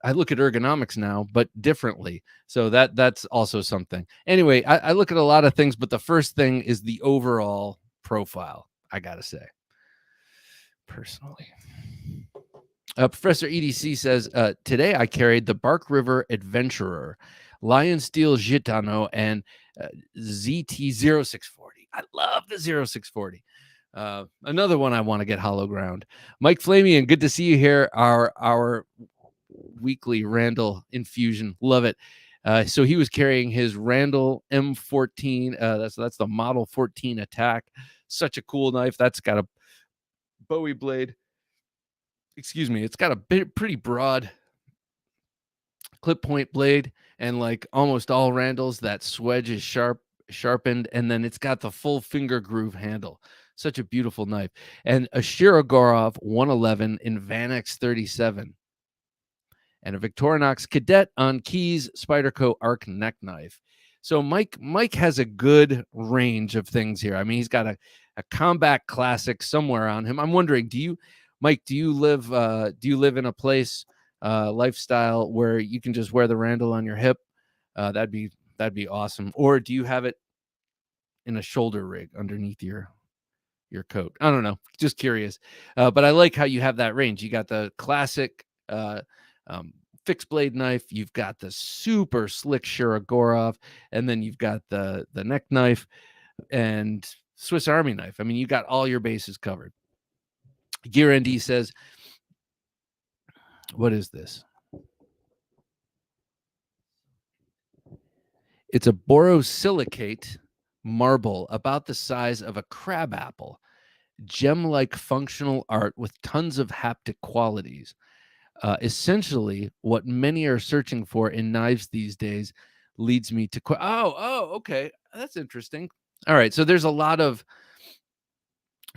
I look at ergonomics now, but differently. So that's also something. Anyway, I look at a lot of things, but the first thing is the overall profile, I gotta say, personally. Professor EDC says, today I carried the Bark River Adventurer, Lion Steel Gitano, and ZT0640. I love the 0640. Another one I want to get hollow ground. Mike Flamian, good to see you here. Our weekly Randall infusion, love it. So he was carrying his Randall M14. That's the Model 14 Attack. Such a cool knife. That's got a Bowie blade. Excuse me. It's got a pretty broad clip point blade, and like almost all Randalls, that swedge is sharpened, and then it's got the full finger groove handle. Such a beautiful knife. And a Shirogorov 111 in Vanex 37. And a Victorinox Cadet on Keys Spyderco Arc neck knife. So Mike has a good range of things here. I mean, he's got a combat classic somewhere on him. I'm wondering, Mike, do you live in a place, lifestyle where you can just wear the Randall on your hip? That'd be That'd be awesome. Or do you have it in a shoulder rig underneath your coat? I don't know. Just curious. But I like how you have that range. You got the classic um, fixed blade knife. You've got the super slick Shirogorov, and then you've got the neck knife and Swiss Army knife. I mean, you got all your bases covered. Gear ND says, what is this? It's a borosilicate marble about the size of a crab apple. Gem-like functional art with tons of haptic qualities. Essentially, what many are searching for in knives these days leads me to okay, that's interesting. All right, so there's a lot of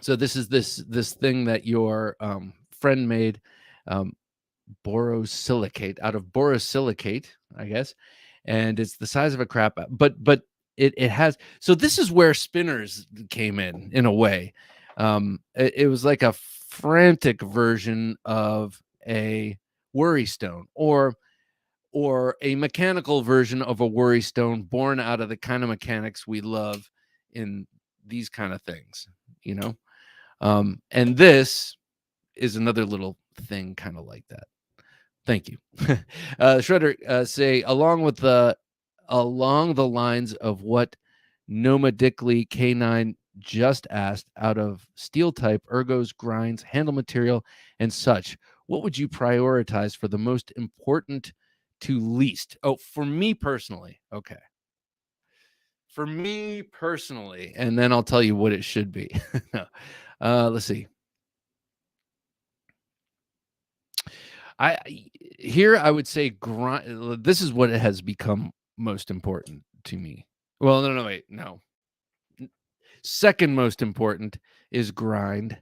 this is this thing that your friend made, borosilicate out of borosilicate, I guess, and it's the size of a crap. But it has. So this is where spinners came in a way. It was like a frantic version of a worry stone, or a mechanical version of a worry stone, born out of the kind of mechanics we love in these kind of things, you know. And this is another little thing kind of like that. Thank you. Shredder say along the lines of what Nomadically K9 just asked, out of steel type, ergos, grinds, handle material, and such, what would you prioritize for the most important to least? Oh, for me personally. Okay. For me personally, and then I'll tell you what it should be. Let's see. I would say grind. This is what it has become most important to me. Well, no, wait, no. Second most important is grind.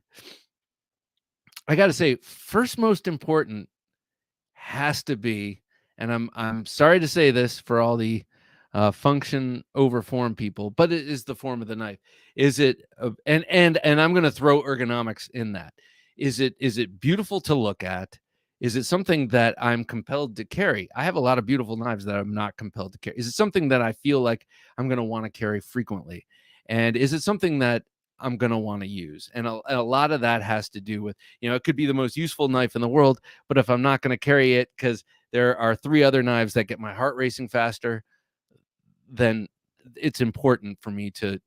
I got to say, first most important has to be, and I'm sorry to say this for all the function over form people, but it is the form of the knife. Is it and I'm going to throw ergonomics in that. Is it beautiful to look at? Is it something that I'm compelled to carry? I have a lot of beautiful knives that I'm not compelled to carry. Is it something that I feel like I'm going to want to carry frequently? And is it something that I'm going to want to use? And a lot of that has to do with, it could be the most useful knife in the world, but if I'm not going to carry it because there are 3 other knives that get my heart racing faster, then it's important for me to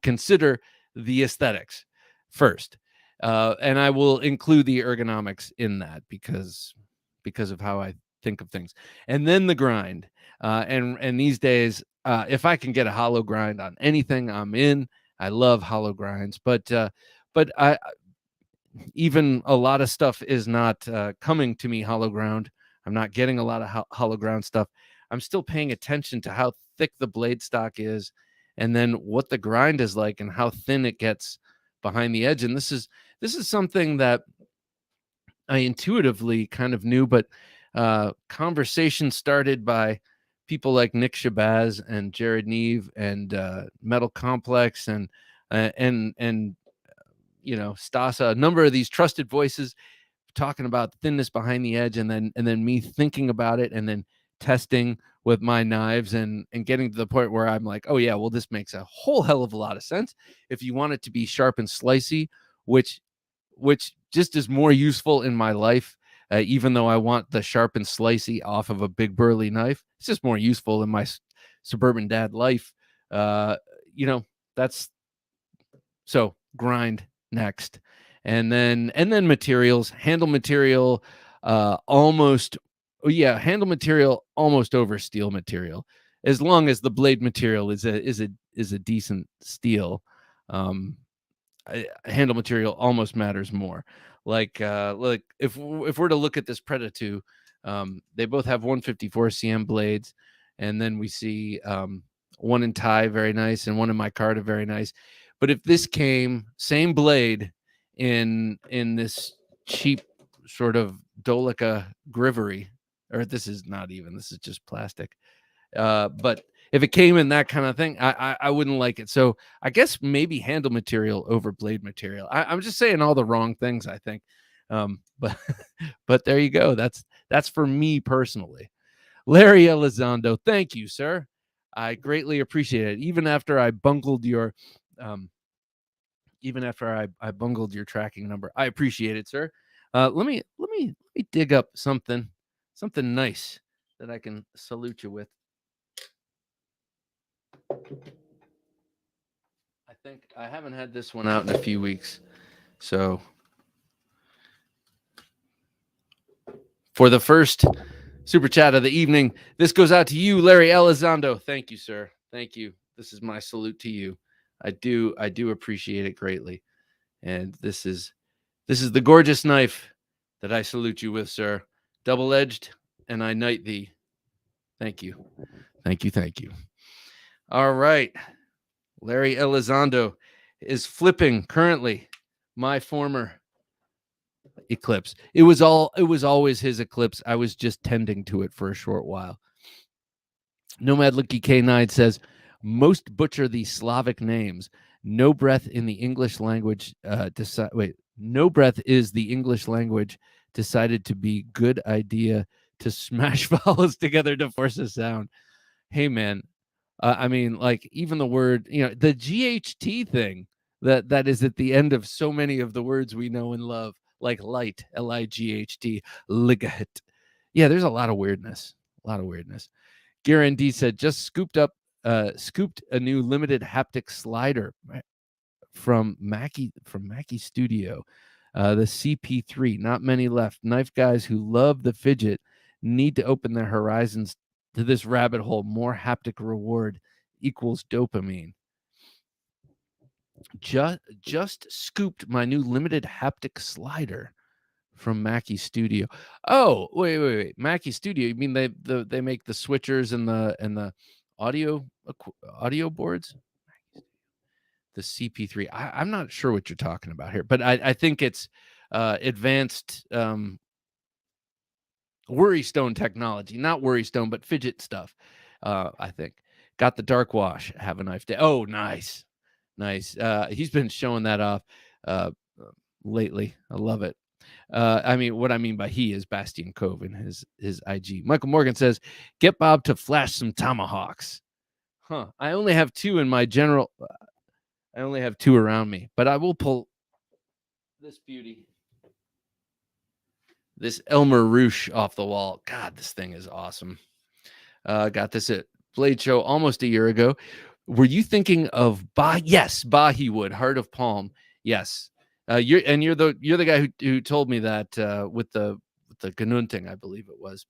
consider the aesthetics first. And I will include the ergonomics in that because of how I think of things. And then the grind. And these days, if I can get a hollow grind on anything, I'm in. I love hollow grinds, but I even a lot of stuff is not coming to me hollow ground. I'm not getting a lot of hollow ground stuff. I'm still paying attention to how thick the blade stock is, and then what the grind is like, and how thin it gets behind the edge. And this is something that I intuitively kind of knew, but conversation started by people like Nick Shabazz and Jared Neve and Metal Complex and Stasa, a number of these trusted voices talking about thinness behind the edge, and then me thinking about it, and then testing with my knives, and getting to the point where I'm like, oh yeah, well, this makes a whole hell of a lot of sense. If you want it to be sharp and slicey, which just is more useful in my life, even though I want the sharp and slicey off of a big burly knife, it's just more useful in my suburban dad life. That's so grind next, and then materials. Handle material handle material almost over steel material, as long as the blade material is a decent steel. Handle material almost matters more. Like if we're to look at this Predator, they both have 154 cm blades, and then we see one in Thai, very nice, and one in micarta, very nice. But if this came same blade in this cheap sort of Dolica Grivery, or this is just plastic. But if it came in that kind of thing, I wouldn't like it. So I guess maybe handle material over blade material. I'm just saying all the wrong things, I think. But but there you go. That's for me personally. Larry Elizondo, thank you, sir. I greatly appreciate it. Even after I bungled your I bungled your tracking number. I appreciate it, sir. Let me dig up something nice that I can salute you with. I think I haven't had this one out in a few weeks. So for the first super chat of the evening, this goes out to you, Larry Elizondo. Thank you, sir. Thank you. This is my salute to you. I do appreciate it greatly. And this is the gorgeous knife that I salute you with, sir. Double-edged, and I knight thee. Thank you. Thank you. Thank you. All right. Larry Elizondo is flipping currently my former Eclipse. It was always his Eclipse. I was just tending to it for a short while. Nomad Lucky K9 says, most butcher these Slavic names. No breath in the English language. No breath is the English language decided to be good idea to smash vowels together to force a sound. Hey, man. I mean, like even the word, the GHT thing that is at the end of so many of the words we know and love, like light, L-I-G-H-T, ligahit. Yeah, there's a lot of weirdness. Garen D said, just scooped a new limited haptic slider from Mackie Studio, the CP3. Not many left. Knife guys who love the fidget need to open their horizons to this rabbit hole. More haptic reward equals dopamine. Just scooped my new limited haptic slider from Mackie Studio. Oh, wait. Mackie Studio. You mean they make the switchers and the audio boards? The CP3. I'm not sure what you're talking about here, but I think it's advanced Worrystone technology, not Worrystone, but fidget stuff. I think. Got the dark wash. Have a knife day. Oh, nice. He's been showing that off lately. I love it. I mean, what I mean by he is Bastian Cove in his IG. Michael Morgan says, get Bob to flash some tomahawks. Huh. I only have two in my general. I only have two around me, but I will pull this beauty, this Elmer Roosh off the wall. God, this thing is awesome. Got this at Blade Show almost a year ago. Were you thinking of Yes, Bahi Wood, Heart of Palm. Yes. You're the guy who told me that with the Gnunting, I believe it was.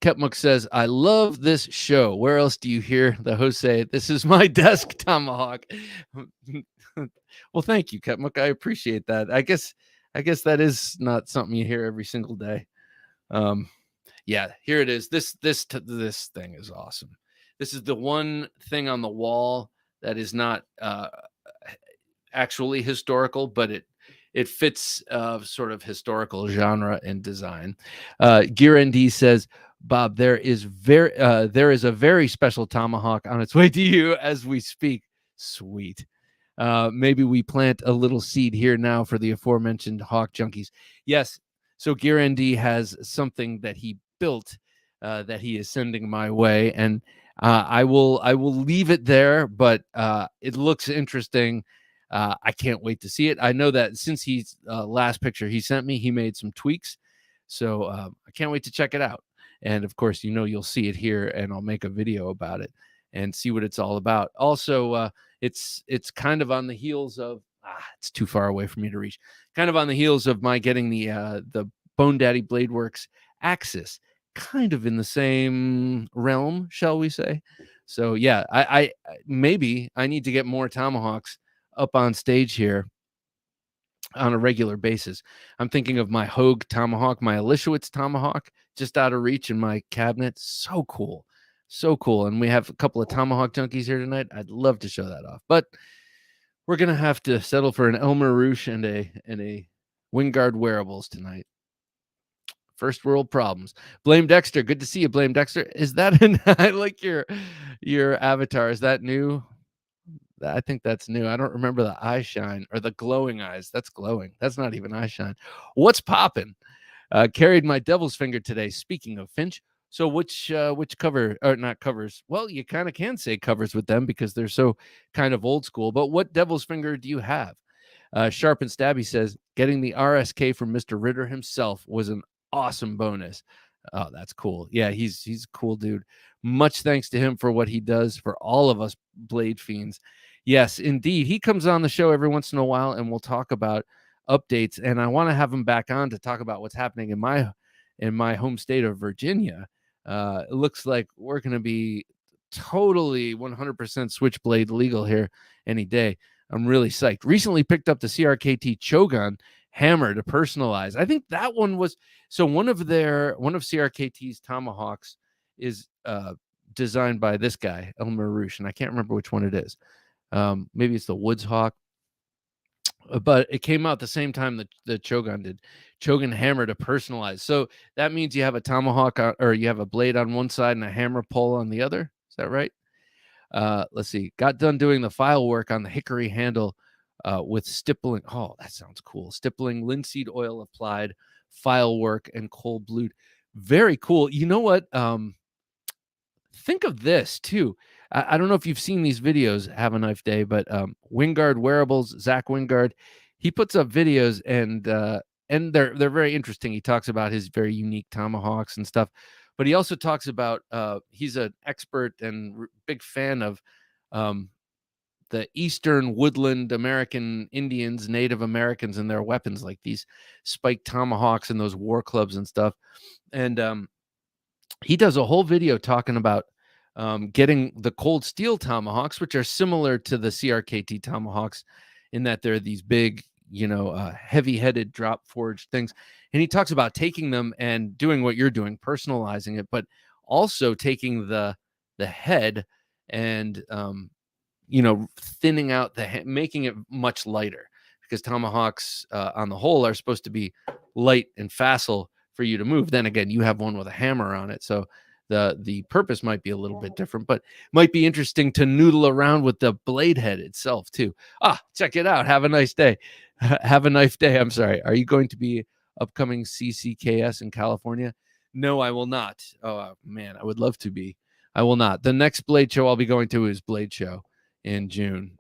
Kepmuk says, I love this show. Where else do you hear the host say, this is my desk tomahawk? Well, thank you, Kepmuk. I appreciate that. I guess that is not something you hear every single day. Yeah, here it is. This thing is awesome. This is the one thing on the wall that is not actually historical, but it fits sort of historical genre and design. Gear ND says, Bob, there is a very special tomahawk on its way to you as we speak. Sweet. Maybe we plant a little seed here now for the aforementioned Hawk Junkies. Yes. So Gear ND has something that he built that he is sending my way, and I will leave it there, but it looks interesting. I can't wait to see it. I know that since he's last picture he sent me, he made some tweaks, so I can't wait to check it out. And of course, you'll see it here, and I'll make a video about it and see what it's all about. Also, it's kind of on the heels of it's too far away for me to reach. Kind of on the heels of my getting the Bone Daddy Blade Works Axis, kind of in the same realm, shall we say? So yeah, I maybe I need to get more tomahawks up on stage here on a regular basis. I'm thinking of my Hogue tomahawk, my Elishewitz tomahawk, just out of reach in my cabinet. So cool. And we have a couple of tomahawk junkies here tonight. I'd love to show that off, but we're gonna have to settle for an Elmer Roosh and a Wingard wearables tonight. First world problems. Blame Dexter. Good to see you, Blame Dexter. Is that I like your avatar. Is that new? I think that's new. I don't remember the eye shine or the glowing eyes. That's glowing. That's not even eye shine. What's popping? Carried my devil's finger today. Speaking of Finch, So which cover, or not covers? Well, you kind of can say covers with them because they're so kind of old school. But what Devil's Finger do you have? Sharp and Stabby says getting the RSK from Mr. Ritter himself was an awesome bonus. Oh, that's cool. Yeah, he's a cool dude. Much thanks to him for what he does for all of us Blade fiends. Yes, indeed. He comes on the show every once in a while and we'll talk about updates. And I want to have him back on to talk about what's happening in my home state of Virginia. It looks like we're going to be totally 100% switchblade legal here any day. I'm really psyched. Recently picked up the CRKT Chogun hammer to personalize. I think that one was one of CRKT's tomahawks is designed by this guy, Elmer Roosh, and I can't remember which one it is. Maybe it's the Woods Hawk. But it came out the same time that the Chogun did. Chogun hammer to personalize. So that means you have a tomahawk or you have a blade on one side and a hammer pole on the other. Is that right? Let's see. Got done doing the file work on the hickory handle with stippling. Oh, that sounds cool. Stippling, linseed oil applied, file work, and cold blued. Very cool. You know what? Think of this too. I don't know if you've seen these videos, Have a Knife Day, but Wingard Wearables, Zach Wingard, he puts up videos and they're very interesting. He talks about his very unique tomahawks and stuff, but he also talks about he's an expert and big fan of the Eastern woodland American Indians, Native Americans, and their weapons, like these spiked tomahawks and those war clubs and stuff. And he does a whole video talking about getting the cold steel tomahawks, which are similar to the CRKT tomahawks in that they're these big, heavy-headed drop forged things. And he talks about taking them and doing what you're doing, personalizing it, but also taking the head and thinning out making it much lighter, because tomahawks on the whole are supposed to be light and facile for you to move. Then again, you have one with a hammer on it, so the purpose might be a little bit different, but might be interesting to noodle around with the blade head itself too. Check it out. Have a nice day. Have a nice day. I'm sorry. Are you going to be upcoming CCKS in California? No, I will not. Oh man, I would love to be. I will not. The next Blade show I'll be going to is Blade Show in June.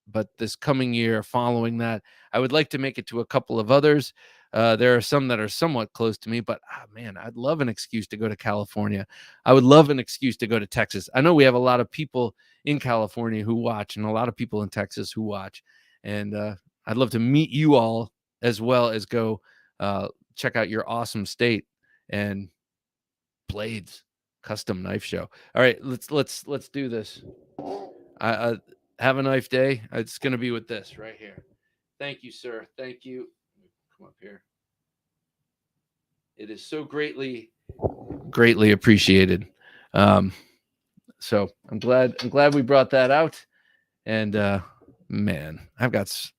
But this coming year following that, I would like to make it to a couple of others. There are some that are somewhat close to me, but man, I'd love an excuse to go to California. I would love an excuse to go to Texas. I know we have a lot of people in California who watch and a lot of people in Texas who watch. And I'd love to meet you all as well as go check out your awesome state and Blades custom knife show. All right, let's do this. Have a knife day. It's going to be with this right here. Thank you, sir. Thank you. Come up here. It is so greatly appreciated. So I'm glad we brought that out. And man, I've got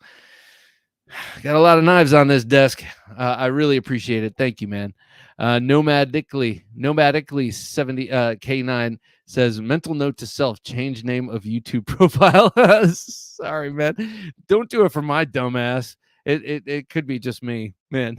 a lot of knives on this desk. I really appreciate it. Thank you, man. Nomadically 70 K9 says, mental note to self, change name of YouTube profile. Sorry, man. Don't do it for my dumbass. It could be just me, man.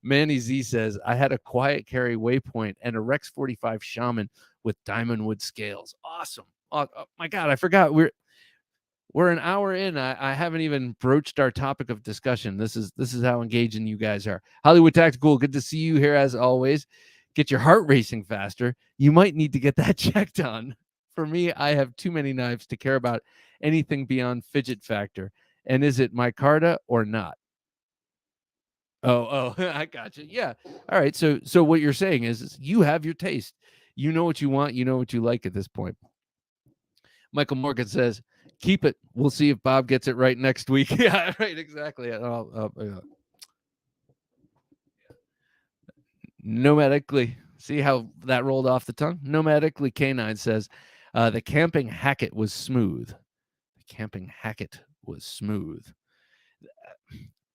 Manny Z says, I had a quiet carry waypoint and a Rex 45 Shaman with diamond wood scales. Awesome. Oh my God, I forgot we're an hour in. I haven't even broached our topic of discussion. This is how engaging you guys are. Hollywood Tactical, good to see you here as always. Get your heart racing faster. You might need to get that checked on. For me, I have too many knives to care about anything beyond fidget factor. And is it micarta or not? Oh, I got you. Yeah. All right. So what you're saying is you have your taste. You know what you want. You know what you like at this point. Michael Morgan says, keep it. We'll see if Bob gets it right next week. Yeah, right. Exactly. Nomadically. See how that rolled off the tongue? Nomadically K9 says, the camping hacket was smooth. The camping hacket was smooth.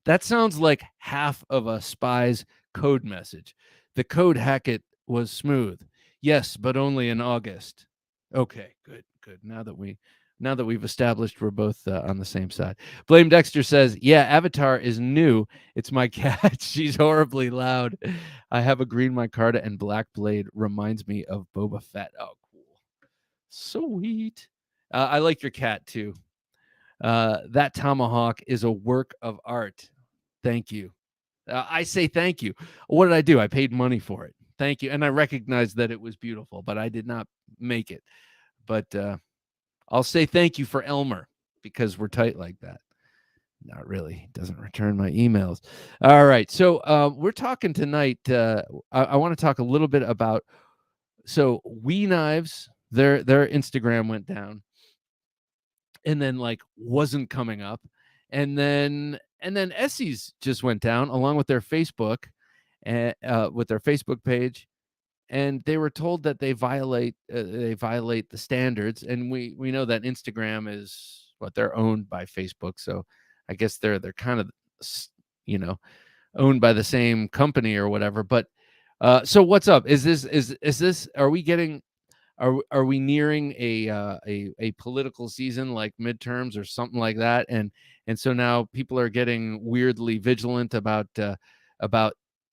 That sounds like half of a spy's code message. The code hacket was smooth. Yes, but only in August. Okay, good. Now that we Now that we've established we're both on the same side. Blame Dexter says, yeah, Avatar is new. It's my cat. She's horribly loud. I have a green micarta and black blade. Reminds me of Boba Fett. Oh, cool. Sweet. I like your cat too. That tomahawk is a work of art. Thank you. I say thank you. What did I do? I paid money for it. Thank you. And I recognized that it was beautiful, but I did not make it. But I'll say thank you for Elmer because we're tight like that. Not really. Doesn't return my emails. All right. So we're talking tonight. I want to talk a little bit about. So We Knives, their Instagram went down, and then like wasn't coming up, and then Essie's just went down along with their Facebook, and with their Facebook page, and they were told that they violate the standards, and we know that Instagram is what they're owned by Facebook, so I guess they're kind of you know owned by the same company or whatever. But so what's up? Is this are we getting are we nearing a political season like midterms or something like that, and so now people are getting weirdly vigilant about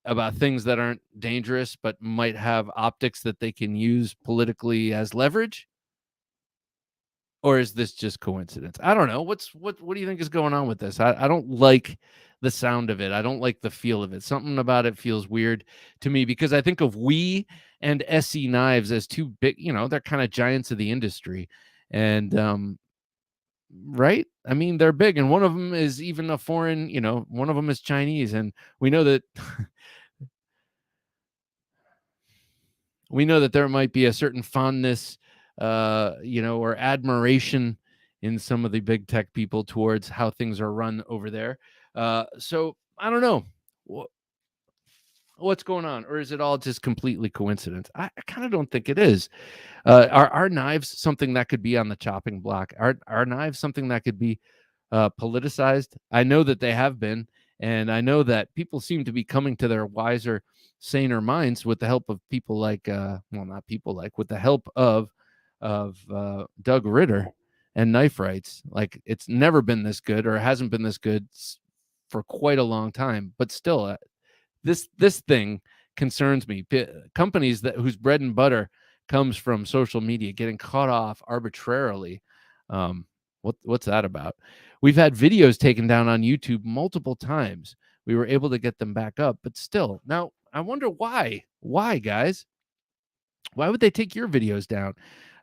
about things that aren't dangerous but might have optics that they can use politically as leverage? Or is this just coincidence? I don't know. What do you think is going on with this? I don't like the sound of it. I don't like the feel of it. Something about it feels weird to me because I think of We and SE Knives as two big, they're kind of giants of the industry. And right? I mean, they're big, and one of them is even a foreign, one of them is Chinese, and we know that there might be a certain fondness, or admiration in some of the big tech people towards how things are run over there. So I don't know what's going on, or is it all just completely coincidence? I kind of don't think it is. Are our knives something that could be on the chopping block? Are knives something that could be politicized? I know that they have been, and I know that people seem to be coming to their wiser, saner minds with the help of people like, not people like, with the help of Doug Ritter and knife rights. Like, it's never been this good, or hasn't been this good for quite a long time. But still, this thing concerns me. Companies whose bread and butter comes from social media getting caught off arbitrarily. What's that about? We've had videos taken down on YouTube multiple times. We were able to get them back up, but still. Now, I wonder why. Why, guys? Why would they take your videos down?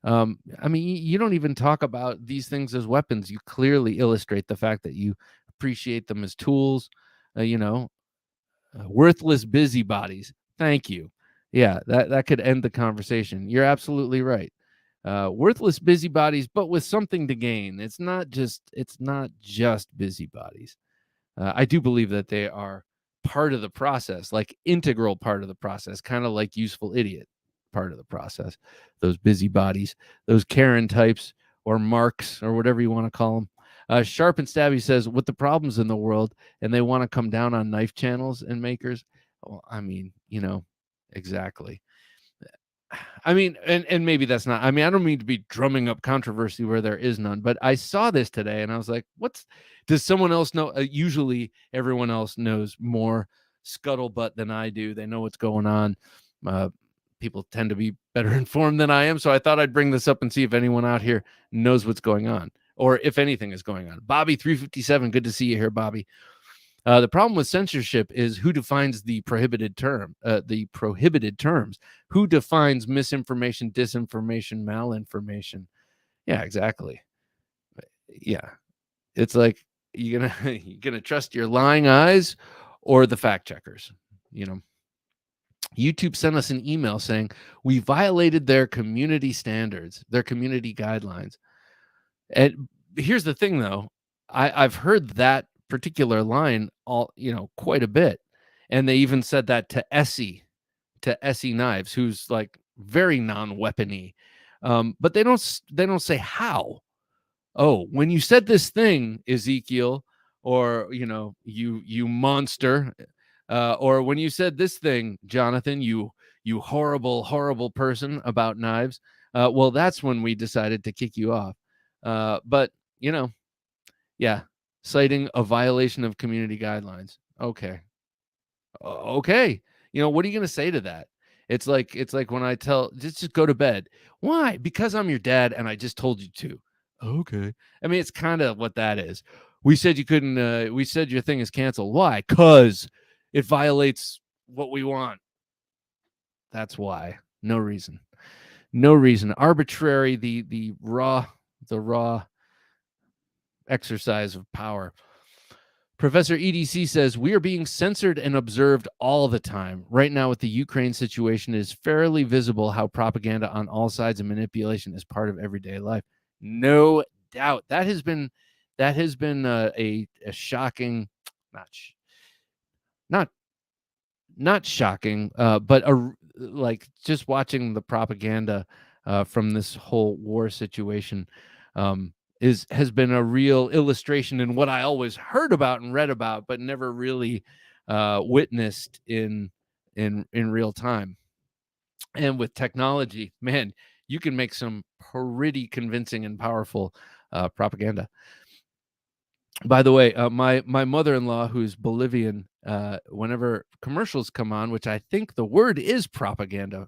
I mean, you don't even talk about these things as weapons. You clearly illustrate the fact that you appreciate them as tools, worthless busybodies. Thank you. Yeah, that could end the conversation. You're absolutely right. Worthless busybodies, but with something to gain. It's not just busybodies. I do believe that they are part of the process, like integral part of the process, kind of like useful idiot part of the process. Those busybodies, those Karen types or marks or whatever you want to call them. Sharp and Stabby says, with the problems in the world and they want to come down on knife channels and makers. Well, I mean, exactly. I mean, and maybe that's not, I mean, I don't mean to be drumming up controversy where there is none, but I saw this today and I was like, does someone else know? Usually everyone else knows more scuttlebutt than I do. They know what's going on. People tend to be better informed than I am. So I thought I'd bring this up and see if anyone out here knows what's going on, or if anything is going on. Bobby 357, good to see you here, Bobby. The problem with censorship is who defines the prohibited terms. Who defines misinformation, disinformation, malinformation? Yeah, exactly. Yeah, it's like you gonna trust your lying eyes or the fact checkers. YouTube sent us an email saying we violated their community standards, their community guidelines. And here's the thing, though. I've heard that particular line quite a bit, and they even said that to Essie Knives, who's like very non-weapony, but they don't say how. Oh, when you said this thing, Ezekiel, or you monster, or when you said this thing, Jonathan, you horrible person about knives. Well, that's when we decided to kick you off. But yeah, citing a violation of community guidelines. Okay. Okay. What are you going to say to that? It's like when I tell just go to bed. Why? Because I'm your dad and I just told you to. Okay. I mean, it's kind of what that is. We said you couldn't we said your thing is canceled. Why? Cuz it violates what we want. That's why. No reason. No reason. Arbitrary, the raw exercise of power. Professor EDC says, we are being censored and observed all the time. Right now, with the Ukraine situation, it is fairly visible how propaganda on all sides and manipulation is part of everyday life. No doubt. That has been a shocking, not shocking, but like just watching the propaganda from this whole war situation has been a real illustration in what I always heard about and read about, but never really witnessed in real time. And with technology, man, you can make some pretty convincing and powerful propaganda. By the way, my mother-in-law, who's Bolivian, whenever commercials come on, which I think the word is propaganda,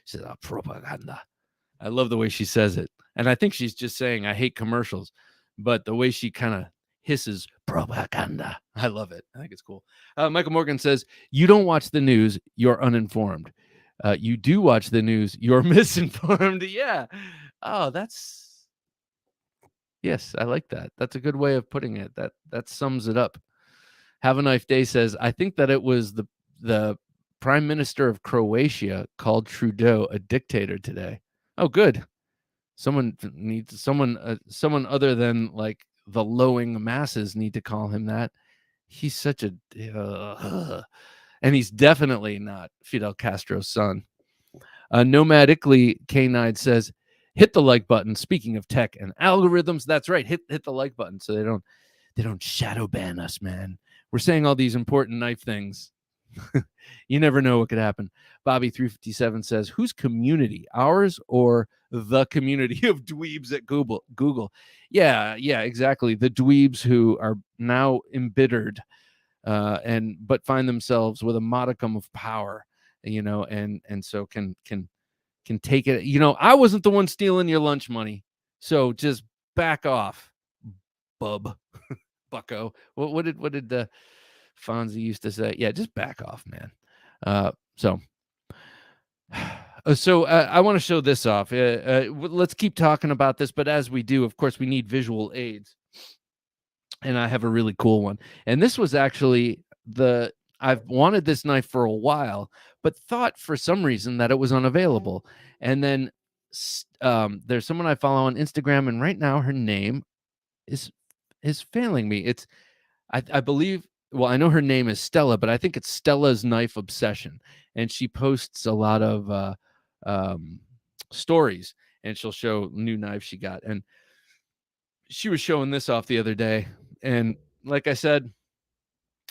she says, propaganda. I love the way she says it. And I think she's just saying, I hate commercials. But the way she kind of hisses propaganda, I love it. I think it's cool. Michael Morgan says, you don't watch the news, you're uninformed. You do watch the news, you're misinformed. Yeah. Oh, yes, I like that. That's a good way of putting it. That sums it up. Have a Knife Day says, I think that it was the Prime Minister of Croatia called Trudeau a dictator today. Oh, good. Someone other than like the lowing masses need to call him that. He's such a and he's definitely not Fidel Castro's son. Nomadically K9 says, hit the like button. Speaking of tech and algorithms, that's right. Hit the like button so they don't shadow ban us, man. We're saying all these important knife things. You never know what could happen. Bobby357 says, whose community? Ours or the community of dweebs at Google? Yeah, exactly. The dweebs who are now embittered but find themselves with a modicum of power, and so can take it. I wasn't the one stealing your lunch money, so just back off, bub. Bucko. What did the Fonzie used to say? Yeah, just back off, man. So I want to show this off. Let's keep talking about this, but as we do, of course, we need visual aids. And I have a really cool one. And this was actually I've wanted this knife for a while, but thought for some reason that it was unavailable. And then there's someone I follow on Instagram, and right now her name is failing me. It's I believe, well, I know her name is Stella, but I think it's Stella's Knife Obsession. And she posts a lot of stories, and she'll show new knives she got. And she was showing this off the other day. And like I said,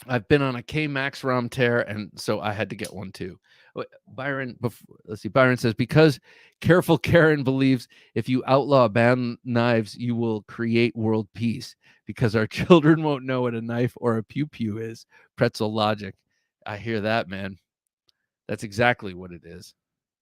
I've been on a K Max ROM tear, and so I had to get one too. Byron says, because Careful Karen believes if you outlaw ban knives, you will create world peace because our children won't know what a knife or a pew pew is. Pretzel logic. I hear that, man. That's exactly what it is.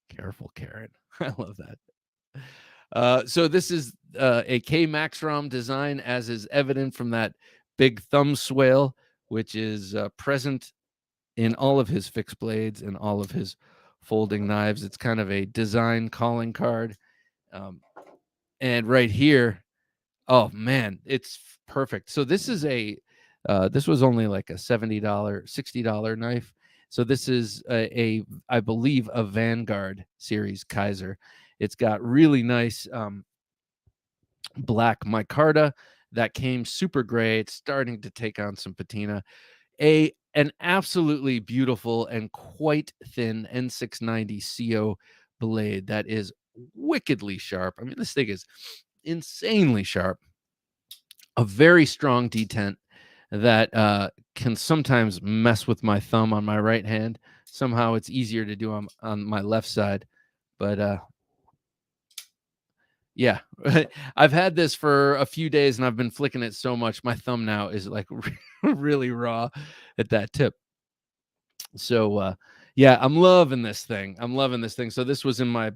Careful Karen. I love that. So this is a K Max ROM design, as is evident from that big thumb swale, which is present in all of his fixed blades and all of his folding knives. It's kind of a design calling card. And right here, oh man, it's perfect. So this is this was only like a $70, $60 knife. So this is I believe a Vanguard series Kaiser. It's got really nice black micarta that came super gray. It's starting to take on some patina. An absolutely beautiful and quite thin N690 CO blade that is wickedly sharp. I mean, this thing is insanely sharp. A very strong detent that can sometimes mess with my thumb on my right hand. Somehow it's easier to do on my left side, but Yeah. I've had this for a few days and I've been flicking it so much. My thumb now is like really raw at that tip. So, yeah, I'm loving this thing. I'm loving this thing. So this was in my,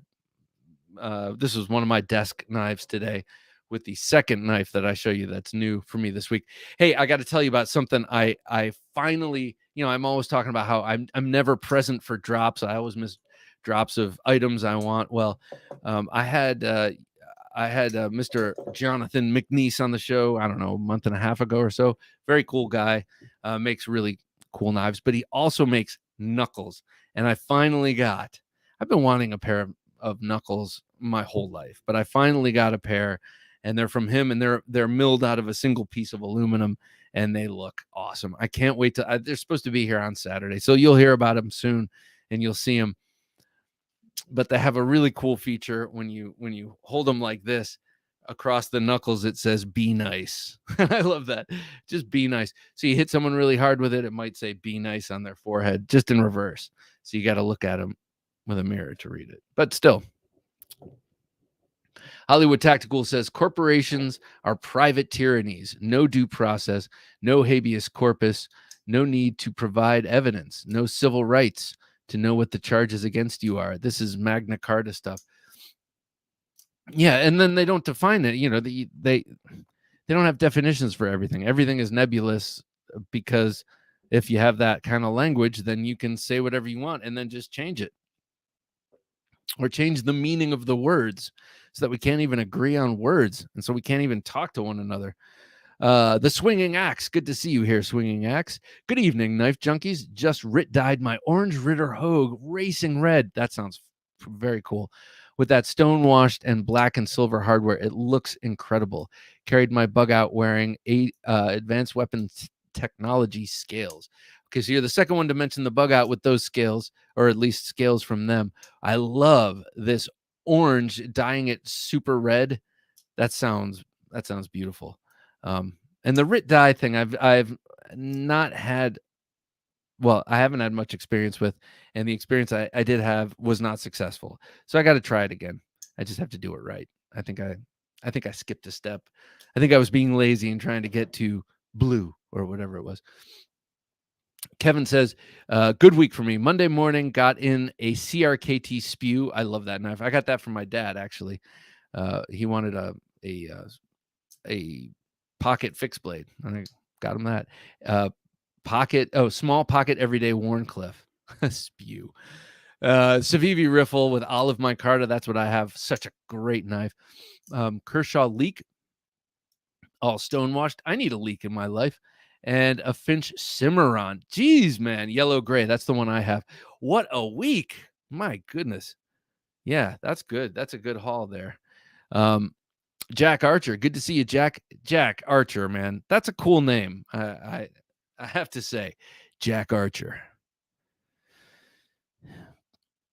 this was one of my desk knives today with the second knife that I show you that's new for me this week. Hey, I got to tell you about something I finally, I'm always talking about how I'm never present for drops. I always miss drops of items I want. Well, I had Mr. Jonathan McNeese on the show, I don't know, a month and a half ago or so. Very cool guy, makes really cool knives, but he also makes knuckles. And I've been wanting a pair of knuckles my whole life, but I finally got a pair, and they're from him, and they're milled out of a single piece of aluminum, and they look awesome. I can't wait they're supposed to be here on Saturday, so you'll hear about them soon, and you'll see them. But they have a really cool feature when you hold them like this across the knuckles. It says "Be nice." I love that. Just be nice. So you hit someone really hard with it, it might say "Be nice" on their forehead, just in reverse. So you got to look at them with a mirror to read it. But still, Hollywood Tactical says corporations are private tyrannies. No due process, no habeas corpus, no need to provide evidence, no civil rights to know what the charges against you are. This is Magna Carta stuff. Yeah, and then they don't define it. They don't have definitions for everything. Everything is nebulous because if you have that kind of language, then you can say whatever you want and then just change it or change the meaning of the words so that we can't even agree on words, and so we can't even talk to one another. The Swinging Axe. Good to see you here, Swinging Axe. Good evening, Knife Junkies. Just dyed my Orange Ritter Hogue Racing Red. That sounds very cool. With that stone-washed and black and silver hardware, it looks incredible. Carried my bug out wearing advanced weapons technology scales. Okay, so you're the second one to mention the bug out with those scales, or at least scales from them. I love this orange, dyeing it super red. That sounds beautiful. And the Rit dye thing, I've not had. Well, I haven't had much experience with, and the experience I did have was not successful. So I got to try it again. I just have to do it right. I think I skipped a step. I think I was being lazy and trying to get to blue or whatever it was. Kevin says, good week for me. Monday morning, got in a CRKT spew. I love that knife. I got that from my dad, actually. He wanted a pocket fixed blade. I got him that. Small pocket everyday Warncliffe. Spew. Civivi riffle with olive micarta. That's what I have. Such a great knife. Kershaw leak, all stonewashed. I need a leak in my life. And a Finch Cimarron. Jeez, man. Yellow gray. That's the one I have. What a week. My goodness. Yeah, that's good. That's a good haul there. Jack Archer. Good to see you, Jack. Jack Archer, man. That's a cool name. I have to say, Jack Archer.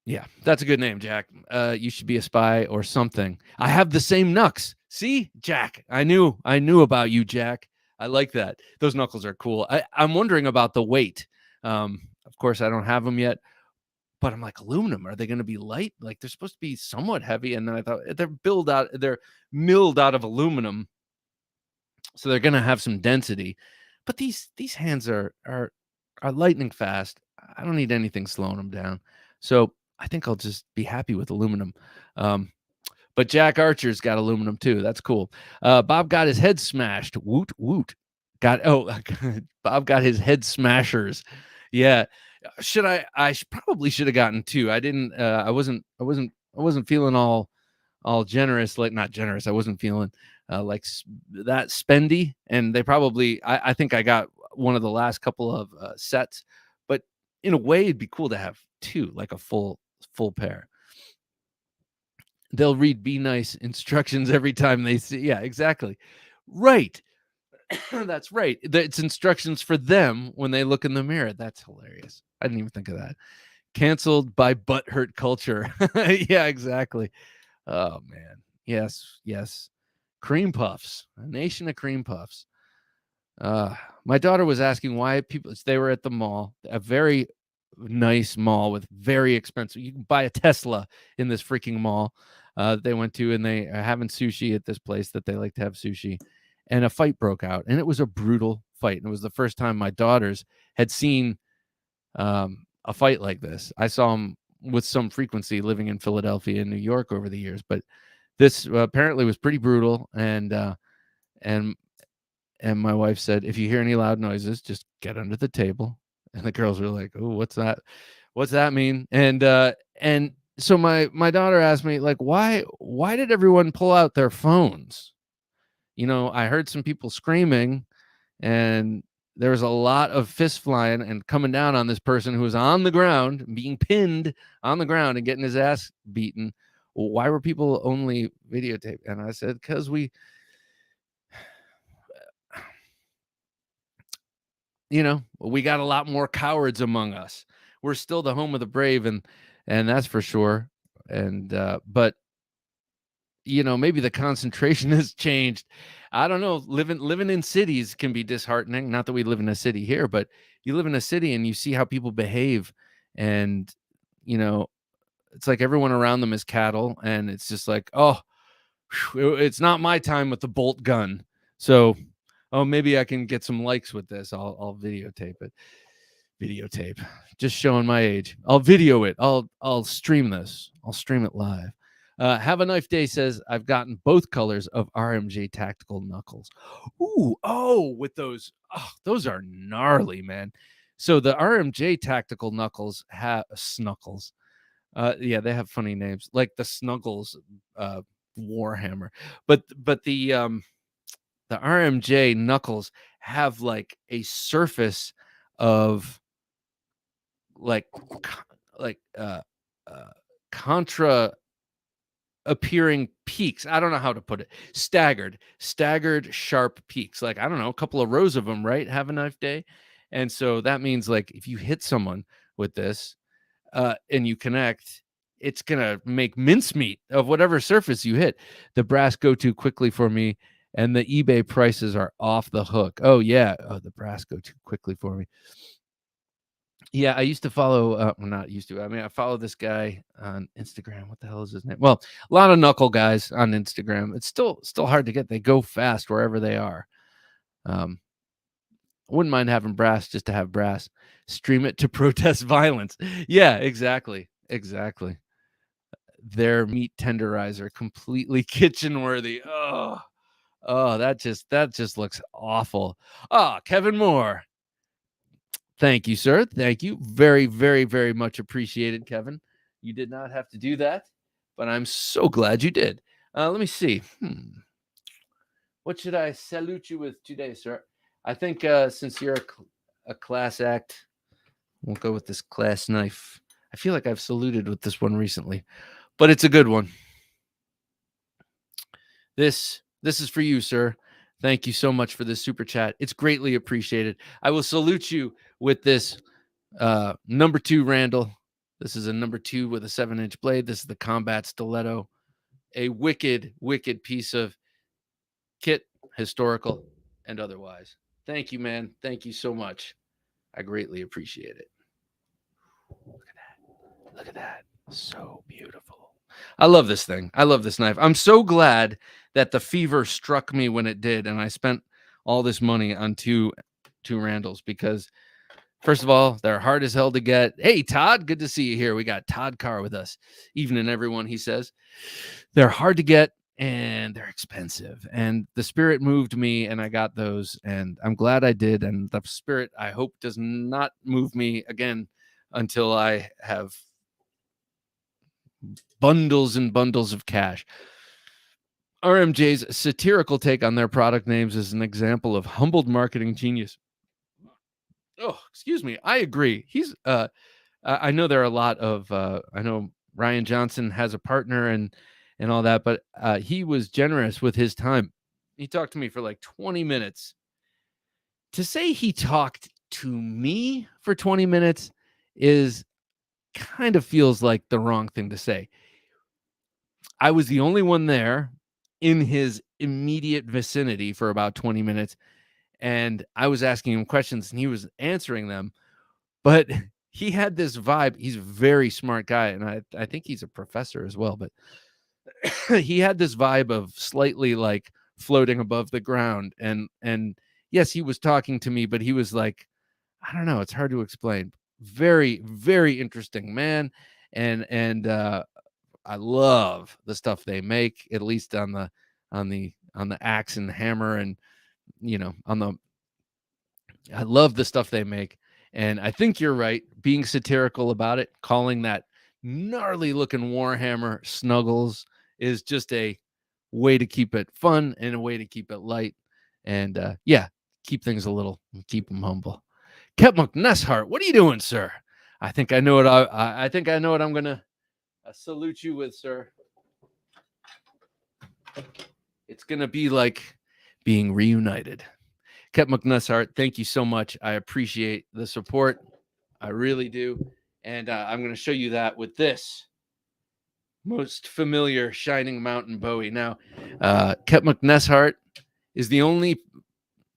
Yeah, that's a good name, Jack. You should be a spy or something. I have the same knucks. See, Jack. I knew about you, Jack. I like that. Those knuckles are cool. I'm wondering about the weight. Of course, I don't have them yet, but I'm like, aluminum. Are they going to be light? Like they're supposed to be somewhat heavy, and then I thought they're milled out of aluminum, so they're going to have some density. But these hands are lightning fast. I don't need anything slowing them down. So I think I'll just be happy with aluminum. But Jack Archer's got aluminum too. That's cool. Bob got his head smashed. Woot woot. Bob got his head smashers. Yeah. I probably should have gotten two. I didn't. I wasn't feeling all generous. Like not generous. I wasn't feeling like that spendy. And they probably. I think I got one of the last couple of sets. But in a way, it'd be cool to have two, like a full pair. They'll read "Be nice" instructions every time they see. Yeah, exactly. Right. That's right. It's instructions for them when they look in the mirror. That's hilarious. I didn't even think of that. Canceled by butthurt culture. Yeah, exactly. Oh man. Yes. Cream puffs. A nation of cream puffs. My daughter was asking why they were at the mall, a very nice mall with very expensive. You can buy a Tesla in this freaking mall. they went to, and they are having sushi at this place that they like to have sushi, and a fight broke out, and it was a brutal fight. And it was the first time my daughters had seen a fight like this. I saw them with some frequency living in Philadelphia and New York over the years, but this apparently was pretty brutal. And my wife said, if you hear any loud noises, just get under the table. And the girls were like, oh, what's that? What's that mean? And so my daughter asked me, like, why did everyone pull out their phones? I heard some people screaming, and there was a lot of fist flying and coming down on this person who was on the ground, being pinned on the ground and getting his ass beaten. Well, why were people only videotaping? And I said, because we got a lot more cowards among us. We're still the home of the brave, and that's for sure. And but maybe the concentration has changed. I don't know. Living in cities can be disheartening. Not that we live in a city here, but you live in a city and you see how people behave, and it's like everyone around them is cattle, and it's just like, oh, it's not my time with the bolt gun. So, oh, maybe I can get some likes with this. I'll videotape it. Videotape. Just showing my age. I'll video it. I'll stream this. I'll stream it live. Have a Knife Day says, I've gotten both colors of RMJ tactical knuckles. Ooh, with those. Oh, those are gnarly, man. So the RMJ tactical knuckles have snuckles. Yeah, they have funny names, like the Snuggles Warhammer. But the RMJ knuckles have like a surface of like contra appearing peaks. I don't know how to put it. Staggered sharp peaks. Like, I don't know, a couple of rows of them, right? Have a Knife Day. And so that means, like, if you hit someone with this and you connect, it's gonna make mincemeat of whatever surface you hit. The brass go too quickly for me, and the eBay prices are off the hook. Oh yeah, the brass go too quickly for me. Yeah, I used to follow, well, not used to. I mean, I follow this guy on Instagram. What the hell is his name? Well, a lot of knuckle guys on Instagram. It's still hard to get. They go fast wherever they are. Wouldn't mind having brass just to have brass. Stream it to protest violence. Yeah, exactly. Their meat tenderizer, completely kitchen worthy. Oh, that just looks awful. Kevin Moore. Thank you, sir. Thank you. Very, very, very much appreciated, Kevin. You did not have to do that, but I'm so glad you did. Let me see. What should I salute you with today, sir? I think since you're a class act, we'll go with this class knife. I feel like I've saluted with this one recently, but it's a good one. This is for you, sir. Thank you so much for this super chat. It's greatly appreciated. I will salute you with this number 2 Randall. This is a number 2 with a 7-inch blade. This is the Combat Stiletto. A wicked, wicked piece of kit, historical and otherwise. Thank you, man. Thank you so much. I greatly appreciate it. Look at that. Look at that. So beautiful. I love this thing. I love this knife. I'm so glad that the fever struck me when it did, and I spent all this money on two Randalls, because first of all, they're hard as hell to get. Hey, Todd, good to see you here. We got Todd Carr with us. Evening, everyone, he says. They're hard to get, and they're expensive. And the spirit moved me, and I got those, and I'm glad I did. And the spirit, I hope, does not move me again until I have bundles and bundles of cash. RMJ's satirical take on their product names is an example of humbled marketing genius. Oh, excuse me. I agree. He's I know there are a lot of I know Ryan Johnson has a partner and all that, but he was generous with his time. He talked to me for like 20 minutes. To say he talked to me for 20 minutes is kind of feels like the wrong thing to say. I was the only one there in his immediate vicinity for about 20 minutes, and I was asking him questions and he was answering them, but he had this vibe. He's a very smart guy, and I think he's a professor as well, but he had this vibe of slightly like floating above the ground, and yes, he was talking to me, but he was like, I don't know, it's hard to explain. Very, very interesting man. And I love the stuff they make, at least on the axe and hammer, and I love the stuff they make. And I think you're right, being satirical about it, calling that gnarly looking Warhammer Snuggles is just a way to keep it fun and a way to keep it light. And yeah, keep things a little, keep them humble. Ketmuk Nesshart, what are you doing, sir? I think I know what I think I know what I'm gonna salute you with, sir. It's gonna be like being reunited. Ketmuk Nesshart, thank you so much. I appreciate the support. I really do. And I'm going to show you that with this most familiar Shining Mountain Bowie. Now, Ketmuk Nesshart is the only,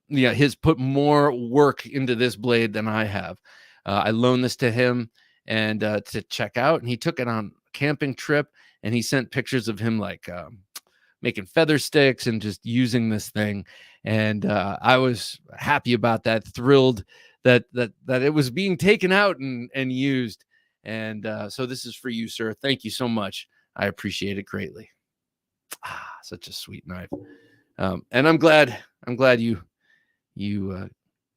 he's put more work into this blade than I have. I loaned this to him and to check out, and he took it on a camping trip, and he sent pictures of him like making feather sticks and just using this thing. And I was happy about that, thrilled that it was being taken out and used. And so this is for you, sir. Thank you so much. I appreciate it greatly. Such a sweet knife. And I'm glad you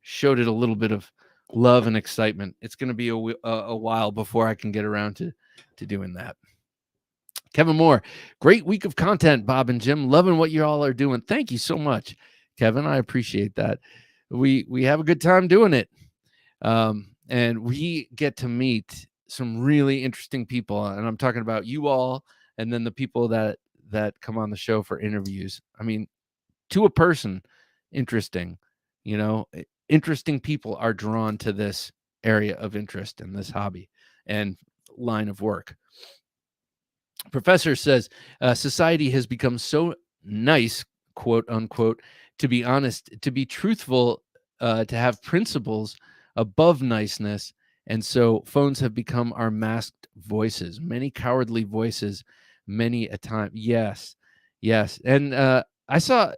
showed it a little bit of love and excitement. It's going to be a while before I can get around to doing that. Kevin Moore, great week of content, Bob and Jim. Loving what you all are doing. Thank you so much, Kevin. I appreciate that. We have a good time doing it. And we get to meet some really interesting people. And I'm talking about you all and then the people that come on the show for interviews. I mean, to a person, interesting. Interesting people are drawn to this area of interest in this hobby and line of work. Professor says, society has become so nice, quote unquote, to be honest, to be truthful, to have principles above niceness. And so phones have become our masked voices, many cowardly voices, many a time. Yes. And I saw,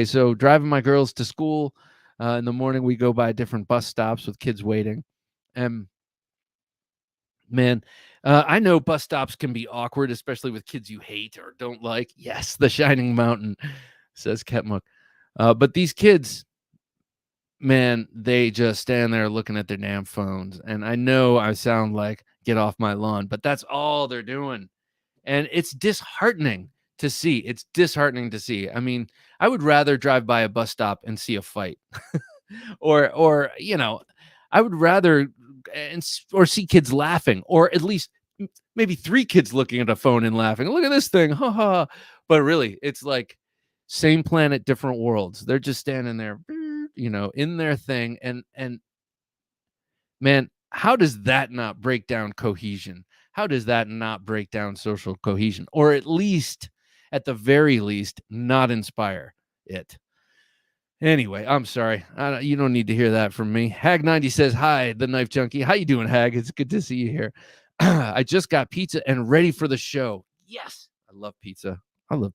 so driving my girls to school in the morning, we go by different bus stops with kids waiting. And man, I know bus stops can be awkward, especially with kids you hate or don't like. Yes, the Shining Mountain, says Ketmuk. But these kids, man, they just stand there looking at their damn phones. And I know I sound like get off my lawn, but that's all they're doing. And it's disheartening to see. I mean, I would rather drive by a bus stop and see a fight or I would rather or see kids laughing, or at least maybe 3 kids looking at a phone and laughing. Look at this thing. Ha ha. But really, it's like same planet, different worlds. They're just standing there, in their thing. And man, how does that not break down cohesion? How does that not break down social cohesion? Or at the very least, not inspire it? Anyway, I'm sorry. You don't need to hear that from me. Hag90 says, hi, the Knife Junkie. How you doing, Hag? It's good to see you here. I just got pizza and ready for the show. Yes, I love pizza. What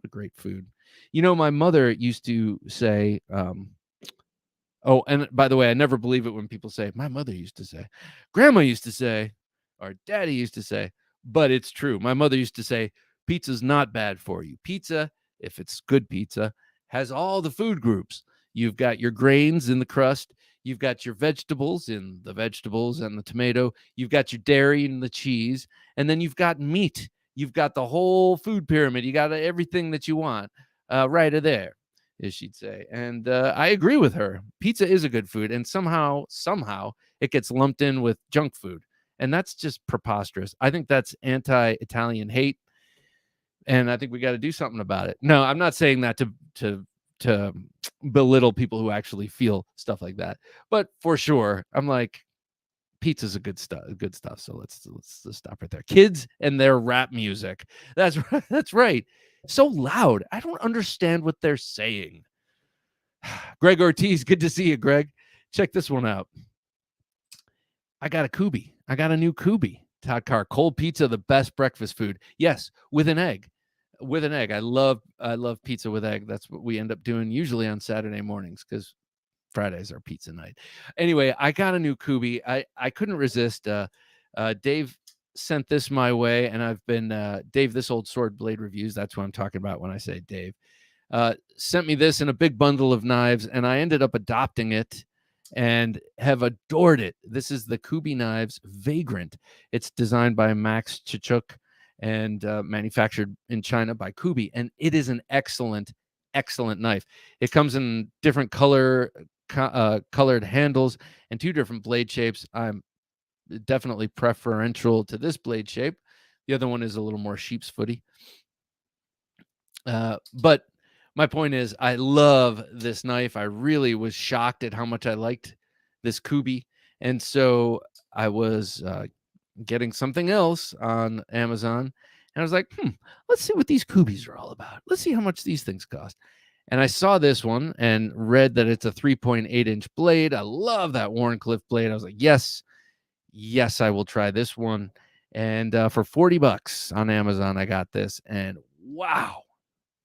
a great food. My mother used to say, oh, and by the way, I never believe it when people say, my mother used to say, grandma used to say, or daddy used to say, but it's true. My mother used to say, pizza's not bad for you. Pizza, if it's good pizza, has all the food groups. You've got your grains in the crust. You've got your vegetables in the vegetables and the tomato. You've got your dairy and the cheese. And then you've got meat. You've got the whole food pyramid. You got everything that you want right there, as she'd say. And I agree with her. Pizza is a good food. And somehow it gets lumped in with junk food. And that's just preposterous. I think that's anti-Italian hate. And I think we got to do something about it. No, I'm not saying that to belittle people who actually feel stuff like that. But for sure, I'm like, pizza's a good stuff. So let's stop right there. Kids and their rap music. That's right. So loud. I don't understand what they're saying. Greg Ortiz, good to see you, Greg. Check this one out. I got a new Kubi. Todd Carr, cold pizza, the best breakfast food. Yes, with an egg. with an egg. I love pizza with egg. That's what we end up doing usually on Saturday mornings because Fridays are pizza night. Anyway, I got a new Kubi. I couldn't resist. Dave sent this my way, and I've been Dave, this old sword blade reviews. That's who I'm talking about when I say Dave. Sent me this in a big bundle of knives, and I ended up adopting it and have adored it. This is the Kubi Knives Vagrant. It's designed by Max Chichuk and manufactured in China by Kubi, and it is an excellent knife. It comes in different colored handles and 2 different blade shapes. I'm definitely preferential to this blade shape. The other one is a little more sheep's footy. But my point is, I love this knife. I really was shocked at how much I liked this Kubi. And so I was getting something else on Amazon. And I was like, let's see what these Kubis are all about. Let's see how much these things cost. And I saw this one and read that it's a 3.8-inch blade. I love that Wharncliffe blade. I was like, yes, I will try this one. And for $40 on Amazon, I got this. And wow.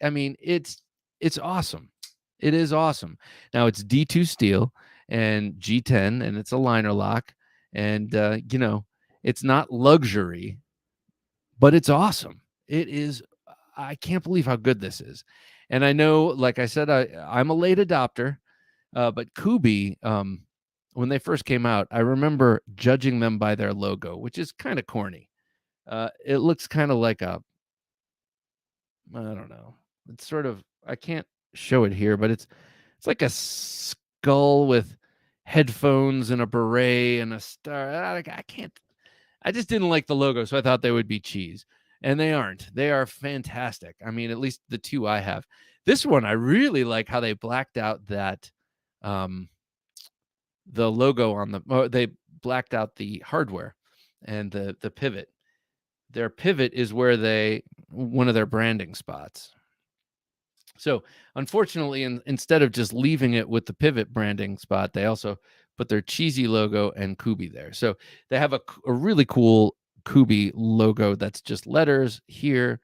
I mean, it's awesome. It is awesome. Now it's D2 steel and G10, and it's a liner lock. And, it's not luxury, but it's awesome. It is. I can't believe how good this is. And I know, like I said, I'm a late adopter, but Kubi, when they first came out, I remember judging them by their logo, which is kind of corny. It looks kind of like I don't know. It's sort of, I can't show it here, but it's like a skull with headphones and a beret and a star. I just didn't like the logo, so I thought they would be cheese. And they aren't. They are fantastic. I mean, at least the 2 I have. This one, I really like how they blacked out that the logo on they blacked out the hardware and the pivot. Their pivot is where one of their branding spots. So unfortunately, instead of just leaving it with the pivot branding spot, they also put their cheesy logo and Kubi there. So they have a really cool Kubi logo that's just letters here.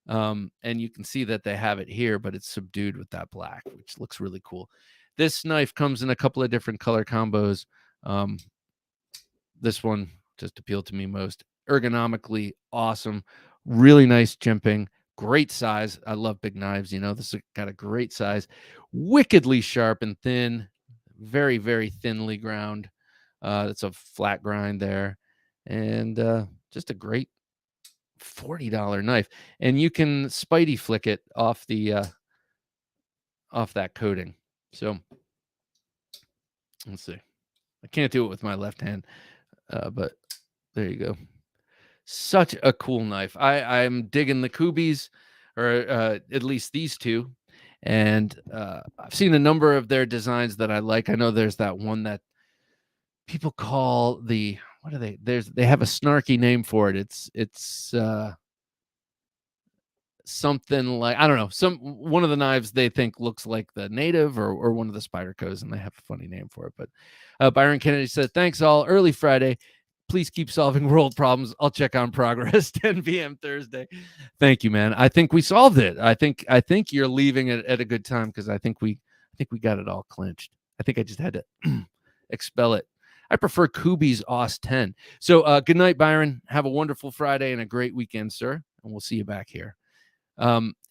And you can see that they have it here, but it's subdued with that black, which looks really cool. This knife comes in a couple of different color combos. This one just appealed to me most. Ergonomically awesome, really nice jimping, great size. I love big knives. This has got a great size, wickedly sharp and thin, very, very thinly ground. It's a flat grind there, and just a great $40 knife. And you can Spidey flick it off off that coating. So let's see. I can't do it with my left hand, but there you go. Such a cool knife. I'm digging the Kubis, or at least these 2. And I've seen a number of their designs that I like. I know there's that one that people call what are they? They have a snarky name for it. It's something like, I don't know, one of the knives they think looks like the native or one of the Spydercos, and they have a funny name for it. But Byron Kennedy said, thanks all. Early Friday. Please keep solving world problems. I'll check on progress. 10 p.m. Thursday. Thank you, man. I think we solved it. I think you're leaving it at a good time, because I think we got it all clinched. I think I just had to expel it. I prefer Kubi's OS 10. So good night, Byron. Have a wonderful Friday and a great weekend, sir. And we'll see you back here.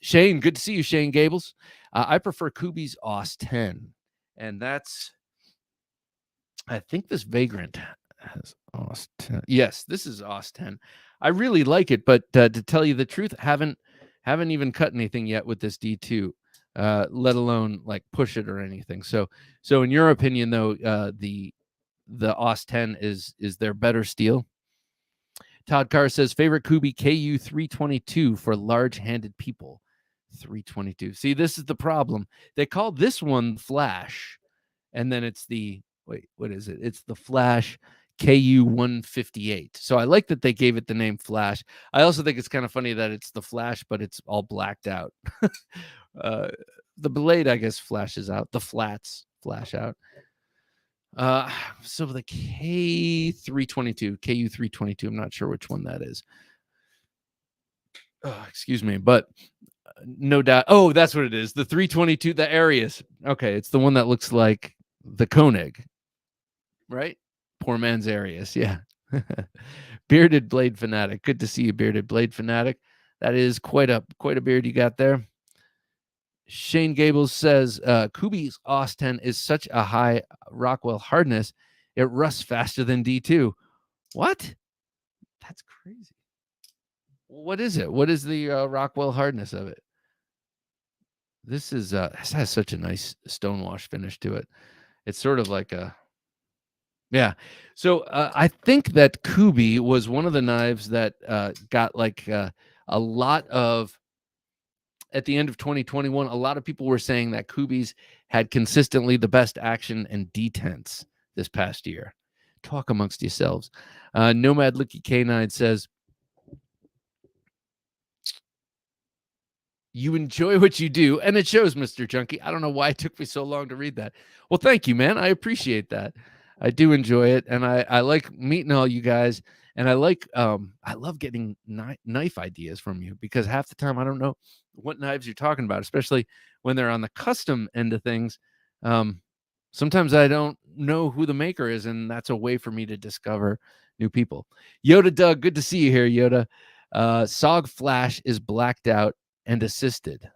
Shane, good to see you, Shane Gables. I prefer Kubi's OS 10. And that's, I think this Vagrant has OS 10. Yes, this is OS 10. I really like it, but to tell you the truth, haven't even cut anything yet with this D2, let alone like push it or anything. So in your opinion, though, the OS 10 is their better steel? Todd Carr says, favorite Kubi KU 322 for large-handed people. 322. See, this is the problem. They call this one Flash, and then it's what is it? It's the Flash KU 158. So I like that they gave it the name Flash. I also think it's kind of funny that it's the Flash, but it's all blacked out. The blade, I guess, flashes out. The flats flash out. So the KU 322, I'm not sure which one that is. excuse me, but no doubt. Oh, that's what it is. The 322, the Arius. Okay, it's the one that looks like the Koenig, right? Poor man's Arius. Yeah. Bearded Blade Fanatic. Good to see you, Bearded Blade Fanatic. That is quite a beard you got there. Shane Gables says Kubi's OS 10 is such a high Rockwell hardness, it rusts faster than D2. What? That's crazy. What is it? What is the Rockwell hardness of it? This has such a nice stonewash finish to it. It's sort of like a yeah. So I think that Kubi was one of the knives that got like a lot of at the end of 2021. A lot of people were saying that Kubis had consistently the best action and detents this past year. Talk amongst yourselves. Nomad Licky K9 says, you enjoy what you do, and it shows, Mr. Junkie. I don't know why it took me so long to read that. Well, thank you, man. I appreciate that. I do enjoy it, and I like meeting all you guys, and I love getting knife ideas from you, because half the time I don't know what knives you're talking about, especially when they're on the custom end of things. Sometimes I don't know who the maker is, and that's a way for me to discover new people. Yoda Doug, good to see you here, Yoda. Sog Flash is blacked out and assisted.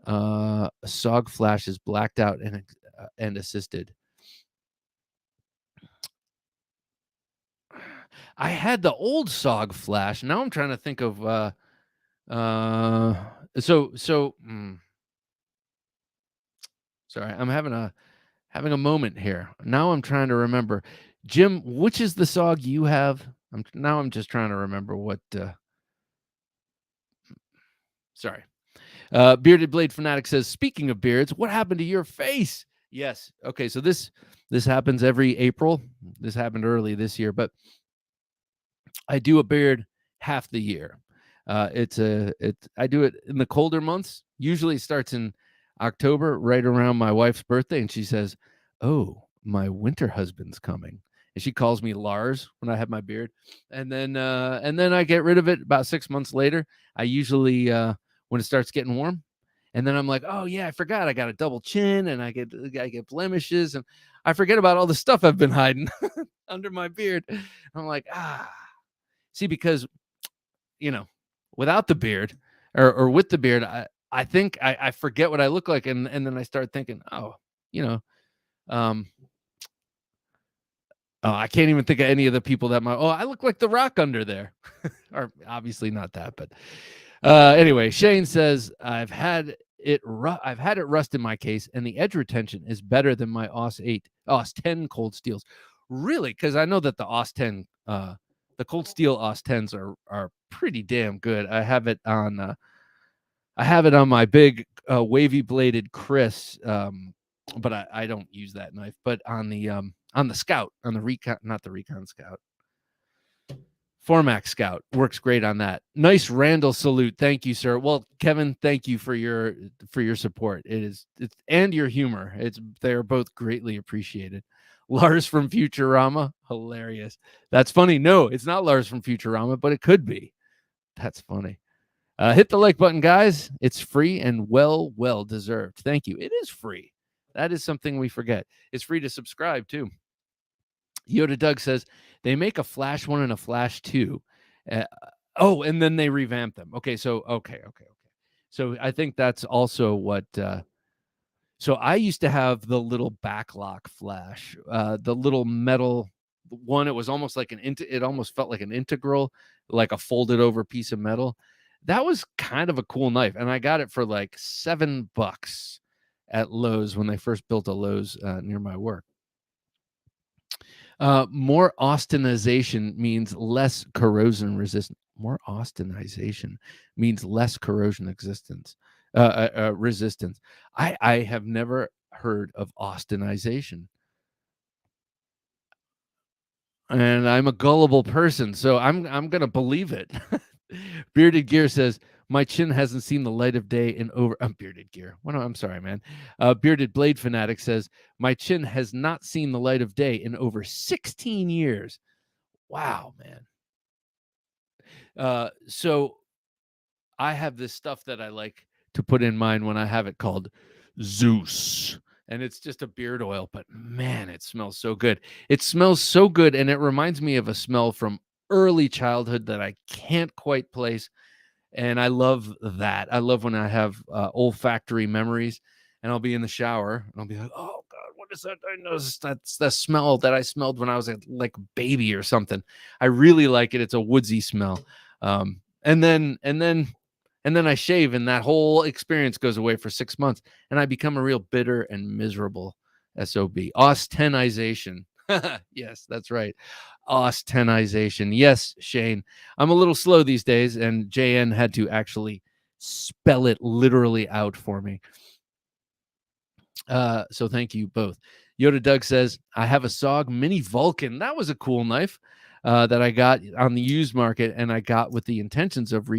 Sog Flash is blacked out and assisted. I had the old Sog Flash. Now I'm trying to think of sorry, I'm having a moment here. Now I'm trying to remember. Jim, which is the Sog you have? I'm just trying to remember what sorry. Bearded Blade Fanatic says, speaking of beards, what happened to your face? Yes. Okay, so this happens every April. This happened early this year, but I do a beard half the year. I do it in the colder months. Usually it starts in October, right around my wife's birthday, and she says, "Oh, my winter husband's coming." And she calls me Lars when I have my beard. And then I get rid of it about 6 months later. I usually when it starts getting warm. And then I'm like, "Oh yeah, I forgot I got a double chin and I get blemishes and I forget about all the stuff I've been hiding under my beard." I'm like, see, because without the beard or with the beard, I think I forget what I look like, and then I start thinking, um, I can't even think of any of the people that I look like The Rock under there, or obviously not that, but anyway, Shane says I've had it rust in my case, and the edge retention is better than my OS 10 cold steels. Really? Because I know that the OS 10 the cold steel OS 10s are pretty damn good. I have it on my big wavy bladed Chris, but I don't use that knife. But on the Scout, on the Recon, not the Recon Scout, Formax Scout works great on that. Nice Randall salute, thank you, sir. Well, Kevin, thank you for your support. It's and your humor. They're both greatly appreciated. Lars from Futurama, hilarious. That's funny. No, it's not Lars from Futurama, but it could be. That's funny. Hit the like button, guys. It's free and well deserved. Thank you. It is free. That is something we forget. It's free to subscribe too. Yoda Doug says they make a Flash 1 and a Flash 2. And then they revamp them. Okay. So I think that's also what. So I used to have the little backlock Flash, the little metal one. It was almost like it almost felt like an integral, like a folded over piece of metal. That was kind of a cool knife, and I got it for like $7 at Lowe's when they first built a Lowe's near my work. More austenization means less corrosion resistance. More austenization means less corrosion resistance. I have never heard of austenization, and I'm a gullible person, so I'm gonna believe it. Bearded Gear says my chin hasn't seen the light of day in over. Bearded Gear. Well, no, I'm sorry, man. Bearded Blade Fanatic says my chin has not seen the light of day in over 16 years. Wow, man. So I have this stuff that I like to put in mine when I have it called Zeus. And it's just a beard oil, but man, it smells so good. It smells so good, and it reminds me of a smell from early childhood that I can't quite place. And I love that. I love when I have olfactory memories, and I'll be in the shower and I'll be like, "Oh God, what is that? I noticed that's the smell that I smelled when I was like a baby or something." I really like it. It's a woodsy smell. And then I shave, and that whole experience goes away for 6 months, and I become a real bitter and miserable sob. Austenization. Yes, that's right. Austenization. Yes, Shane. I'm a little slow these days, and JN had to actually spell it literally out for me. So thank you both. Yoda Doug says, I have a Sog Mini Vulcan. That was a cool knife that I got on the used market, and I got with the intentions of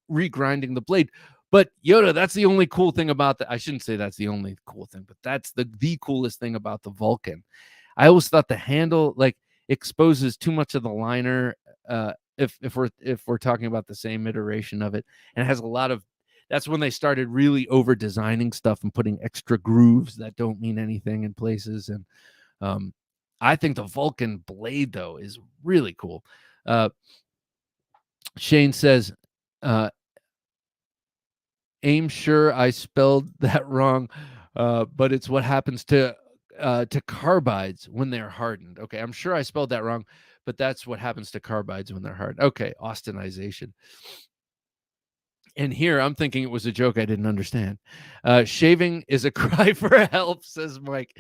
regrinding the blade. But Yoda, that's the only cool thing about that. I shouldn't say that's the only cool thing, but that's the coolest thing about the Vulcan. I always thought the handle like exposes too much of the liner. If we're talking about the same iteration of it, and it has a lot of. That's when they started really over designing stuff and putting extra grooves that don't mean anything in places. And I think the Vulcan blade though is really cool. Shane says, "Aim sure I spelled that wrong, but it's what happens to carbides when they're hardened." Okay, I'm sure I spelled that wrong, but that's what happens to carbides when they're hardened. Okay, austenization. And here I'm thinking it was a joke I didn't understand. Shaving is a cry for help, says Mike.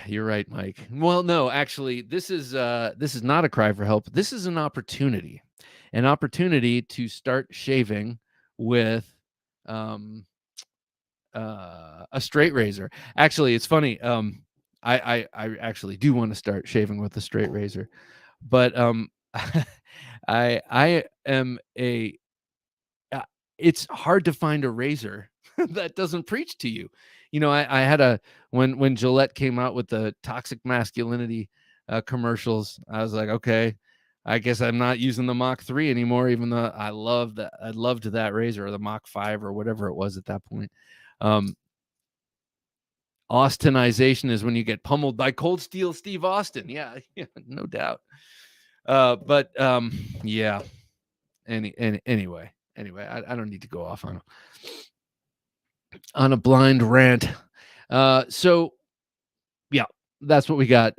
You're right, Mike. Well, no, actually, this is not a cry for help. This is an opportunity to start shaving with a straight razor. Actually, it's funny. I actually do want to start shaving with a straight razor, but I am a. It's hard to find a razor that doesn't preach to you. You know, I had a when Gillette came out with the toxic masculinity commercials, I was like, okay, I guess I'm not using the Mach 3 anymore, even though I loved that razor, or the Mach 5 or whatever it was at that point. Austenization is when you get pummeled by Cold Steel Steve Austin. Yeah, yeah, no doubt. But yeah. Anyway, I don't need to go off on a blind rant. So yeah, that's what we got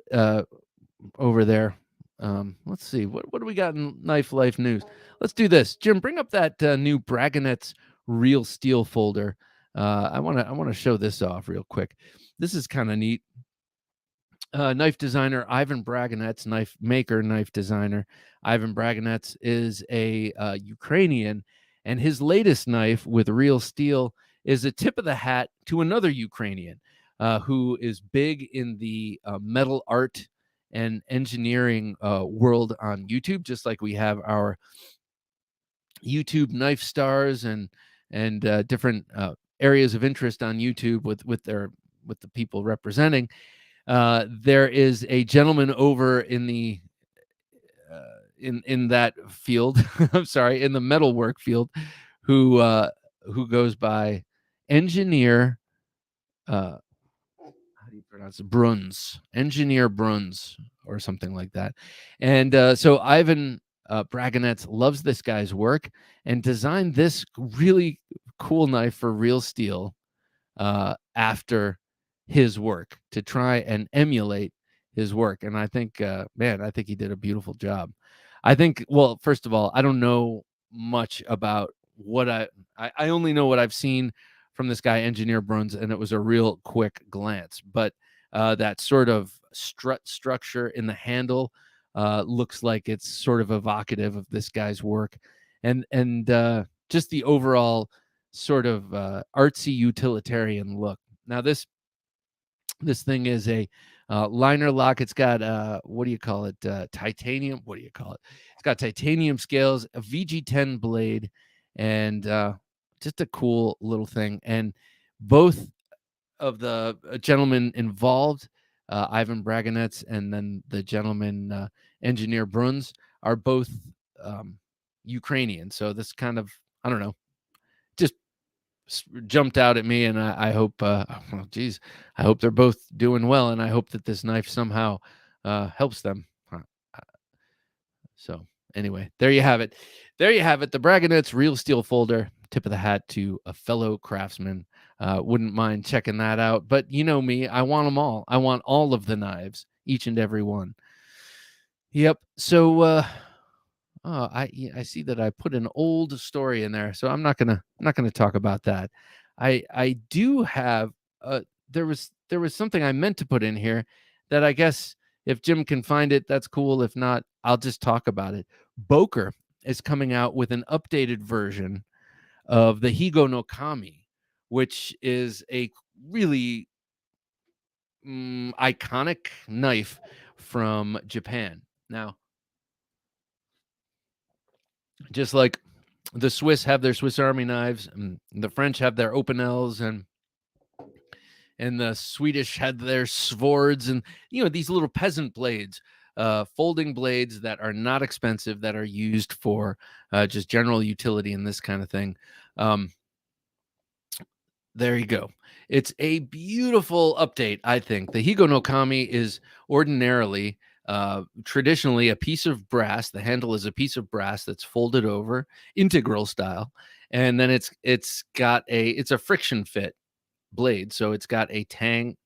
over there. Let's see what do we got in Knife Life news. Let's do this. Jim, bring up that new Braganet's Real Steel folder. I want to show this off real quick. This is kind of neat. Knife designer Ivan Braganets, knife designer Ivan Braganets is a Ukrainian, and his latest knife with real steel is a tip of the hat to another Ukrainian who is big in the metal art and engineering world on YouTube, just like we have our YouTube knife stars and different areas of interest on YouTube with the people representing. There is a gentleman over in the in that field. I'm sorry, in the metalwork field, who goes by engineer. How do you pronounce it? Bruns, engineer Bruns, or something like that. And so Ivan Braganets loves this guy's work and designed this really cool knife for real steel after his work to try and emulate his work. And I think, man, I think he did a beautiful job. I think, well, first of all, I don't know much about what I only know what I've seen from this guy, Engineer Bruns, and it was a real quick glance. But that sort of strut structure in the handle looks like it's sort of evocative of this guy's work. And just the overall sort of artsy utilitarian look. Now this thing is a liner lock. It's got what do you call it? Titanium. What do you call it? It's got titanium scales, a VG10 blade, and just a cool little thing. And both of the gentlemen involved, Ivan Braganets and then the gentleman Engineer Bruns, are both Ukrainian. So this kind of, I don't know, just jumped out at me, and I hope, well, geez, I hope they're both doing well, and I hope that this knife somehow helps them. So anyway, there you have it. There you have it. The Braganets Real Steel Folder. Tip of the hat to a fellow craftsman. Wouldn't mind checking that out. But you know me, I want them all. I want all of the knives, each and every one. Yep. So I see that I put an old story in there, so I'm not gonna talk about that. I do have there was something I meant to put in here that I guess if Jim can find it, that's cool. If not, I'll just talk about it. Boker is coming out with an updated version of the Higonokami, which is a really iconic knife from Japan. Now, just like the Swiss have their Swiss Army knives, and the French have their Opinels, and the Swedish had their swords, and these little peasant blades, folding blades that are not expensive, that are used for just general utility and this kind of thing. There you go. It's a beautiful update, I think. The Higonokami is ordinarily, traditionally, a piece of brass. The handle is a piece of brass that's folded over, integral style, and then it's a friction fit blade. So it's got a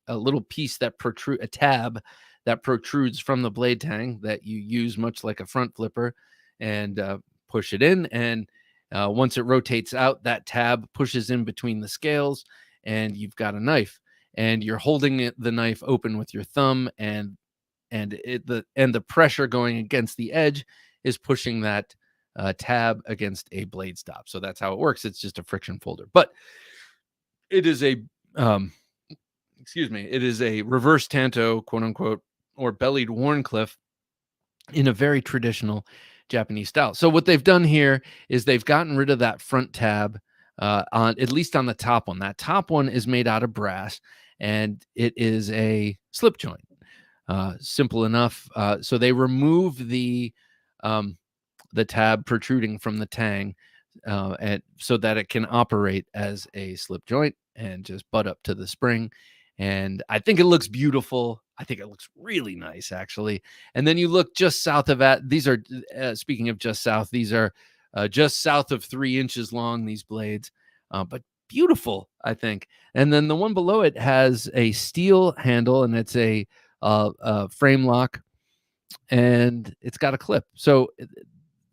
little piece that a tab that protrudes from the blade tang that you use much like a front flipper, and push it in. And once it rotates out, that tab pushes in between the scales, and you've got a knife. And you're holding the knife open with your thumb, and the pressure going against the edge is pushing that tab against a blade stop. So that's how it works. It's just a friction folder, but it is a it is a reverse tanto, quote unquote, or bellied Warncliffe in a very traditional Japanese style. So what they've done here is they've gotten rid of that front tab, on at least on the top one. That top one is made out of brass, and it is a slip joint. Simple enough. So they remove the tab protruding from the tang, and so that it can operate as a slip joint and just butt up to the spring. And I think it looks beautiful. I think it looks really nice, actually. And then you look just south of that. These are, speaking of just south, these are just south of 3 inches long, these blades, but beautiful, I think. And then the one below it has a steel handle, and it's a frame lock, and it's got a clip. So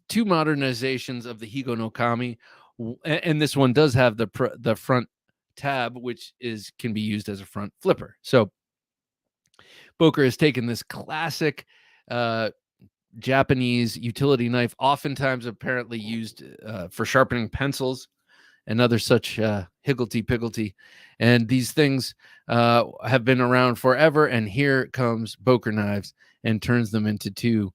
2 modernizations of the Higonokami, and this one does have the front tab, which can be used as a front flipper. So Boker has taken this classic Japanese utility knife, oftentimes apparently used for sharpening pencils and other such higgledy-piggledy. And these things have been around forever, and here comes Boker Knives and turns them into 2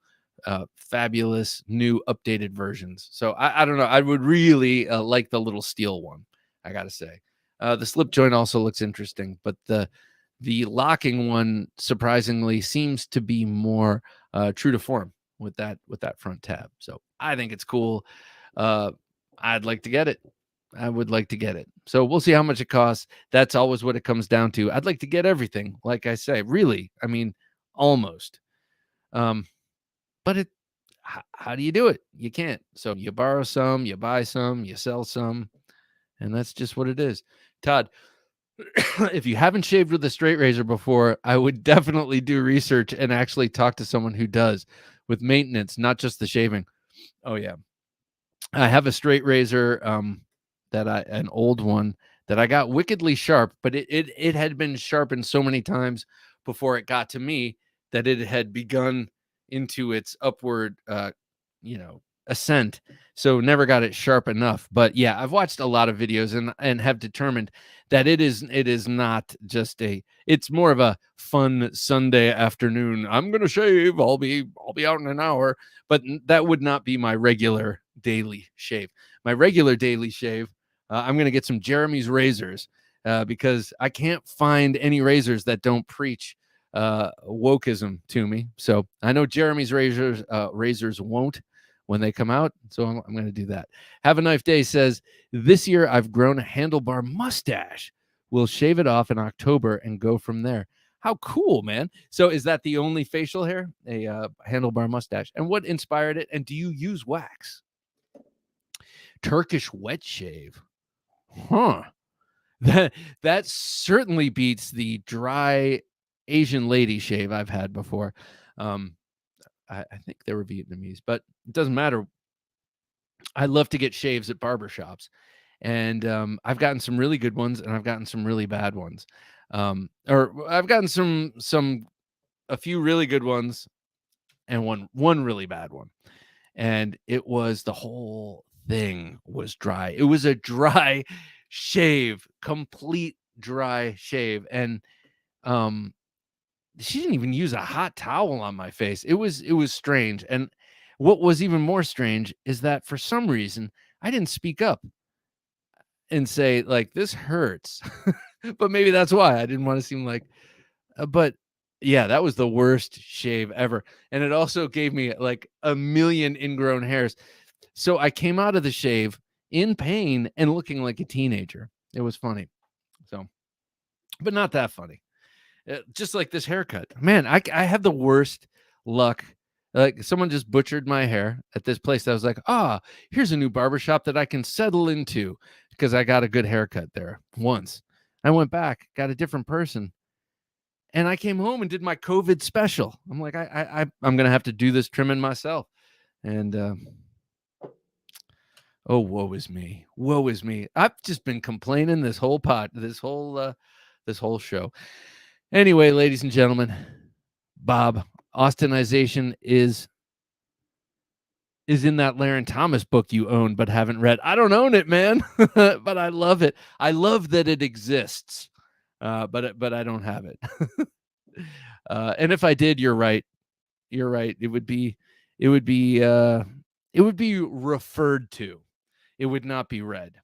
fabulous new updated versions. So I don't know. I would really like the little steel one, I gotta say. The slip joint also looks interesting, but the locking one surprisingly seems to be more true to form with that front tab. So I think it's cool. I'd like to get it. I would like to get it. So we'll see how much it costs. That's always what it comes down to. I'd like to get everything, like I say. Really, I mean, almost. But how do you do it? You can't. So you borrow some, you buy some, you sell some, and that's just what it is. Todd, if you haven't shaved with a straight razor before, I would definitely do research and actually talk to someone who does, with maintenance, not just the shaving. Oh yeah. I have a straight razor, an old one that I got wickedly sharp, but it had been sharpened so many times before it got to me that it had begun into its upward ascent, so never got it sharp enough. But yeah, I've watched a lot of videos and have determined that it is not just it's more of a fun Sunday afternoon. I'm gonna shave, I'll be out in an hour, but that would not be my regular daily shave. My regular daily shave, I'm gonna get some Jeremy's razors, because I can't find any razors that don't preach wokeism to me. So I know Jeremy's razors won't, when they come out. So I'm going to do that. Have a Knife Day says, this year I've grown a handlebar mustache. We'll shave it off in October and go from there. How cool, man. So is that the only facial hair? A handlebar mustache. And what inspired it? And do you use wax? Turkish wet shave. Huh. That certainly beats the dry Asian lady shave I've had before. I think they were Vietnamese, but it doesn't matter. I love to get shaves at barbershops. And I've gotten some really good ones, and I've gotten some really bad ones. Or I've gotten a few really good ones, and one really bad one. And it was the whole thing was dry. It was a dry shave, complete dry shave, and she didn't even use a hot towel on my face. It was strange. And what was even more strange is that for some reason I didn't speak up and say, like, this hurts. But maybe that's why I didn't want to seem like, but yeah, that was the worst shave ever. And it also gave me like a million ingrown hairs. So I came out of the shave in pain and looking like a teenager. It was funny. So, but not that funny. Just like this haircut, man, I had the worst luck. Like, someone just butchered my hair at this place. I was like, here's a new barbershop that I can settle into because I got a good haircut there once. I went back, got a different person, and I came home and did my COVID special. I'm like, I'm gonna have to do this trimming myself. And oh, woe is me. Woe is me. I've just been complaining this whole show. Anyway, ladies and gentlemen, Bob, Austinization is in that Laren Thomas book you own but haven't read. I don't own it, man, but I love it. I love that it exists, but I don't have it. And if I did, you're right. You're right. It would be referred to. It would not be read.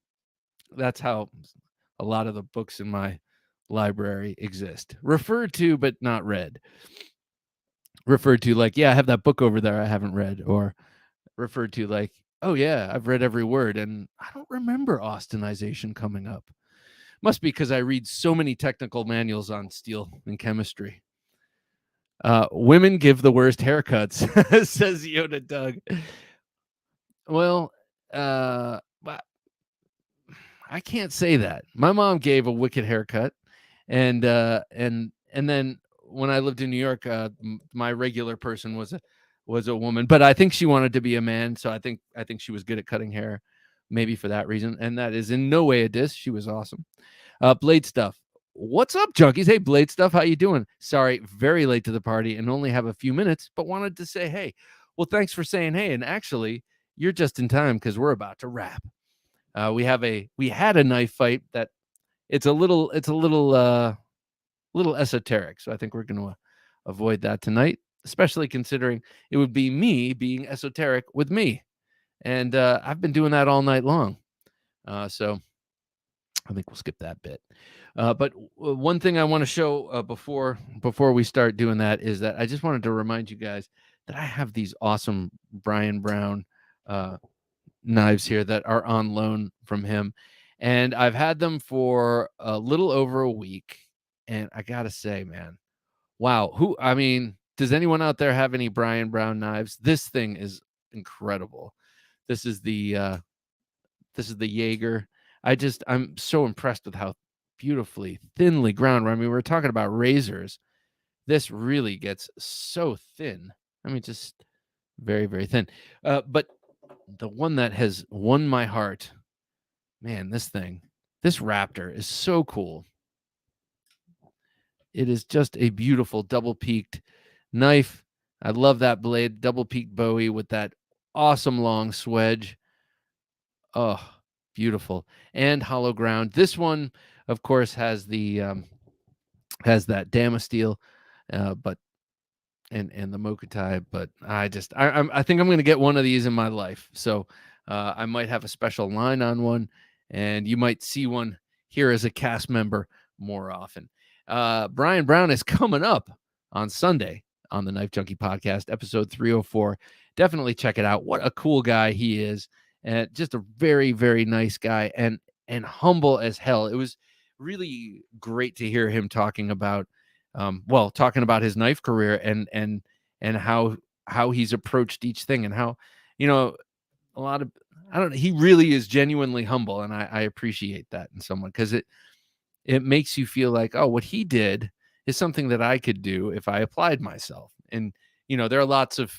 That's how a lot of the books in my library exist. Referred to, but not read. Referred to like, yeah, I have that book over there I haven't read. Or referred to like, oh yeah, I've read every word and I don't remember Austinization coming up. Must be because I read so many technical manuals on steel and chemistry. Women give the worst haircuts, says Yoda Doug. Well, I can't say that. My mom gave a wicked haircut, and then when I lived in New York, my regular person was a woman, but I think she wanted to be a man, so I think she was good at cutting hair, maybe for that reason. And that is in no way a diss. She was awesome. Blade Stuff. What's up, junkies? Hey, Blade Stuff, how you doing? Sorry, very late to the party and only have a few minutes, but wanted to say hey. Well, thanks for saying hey, and actually, you're just in time because we're about to wrap. We had a knife fight that it's a little esoteric, so I think we're going to avoid that tonight, especially considering it would be me being esoteric with me, and I've been doing that all night long, so I think we'll skip that bit. But one thing I want to show before we start doing that is that I just wanted to remind you guys that I have these awesome Brian Brown knives here that are on loan from him, and I've had them for a little over a week, and I gotta say, man, wow. Does anyone out there have any Brian Brown knives? This thing is incredible. This is the Jaeger. I'm so impressed with how beautifully thinly ground. I mean, we're talking about razors. This really gets so thin. I mean, just very, very thin. But the one that has won my heart, man, this Raptor is so cool. It is just a beautiful double-peaked knife. I love that blade, double-peaked Bowie with that awesome long swedge. Oh, beautiful. And hollow ground. This one, of course, has that Damasteel, but and the Mokutai, but I think I'm going to get one of these in my life. So I might have a special line on one, and you might see one here as a cast member more often. Brian Brown is coming up on Sunday on the Knife Junkie podcast, episode 304. definitely check it out. What a cool guy he is, and just a very, very nice guy, and humble as hell. It was really great to hear him talking about, talking about his knife career and how he's approached each thing, and how, you know, a lot of, I don't know, he really is genuinely humble, and I appreciate that in someone, because it makes you feel like, oh, what he did is something that I could do if I applied myself. And there are lots of,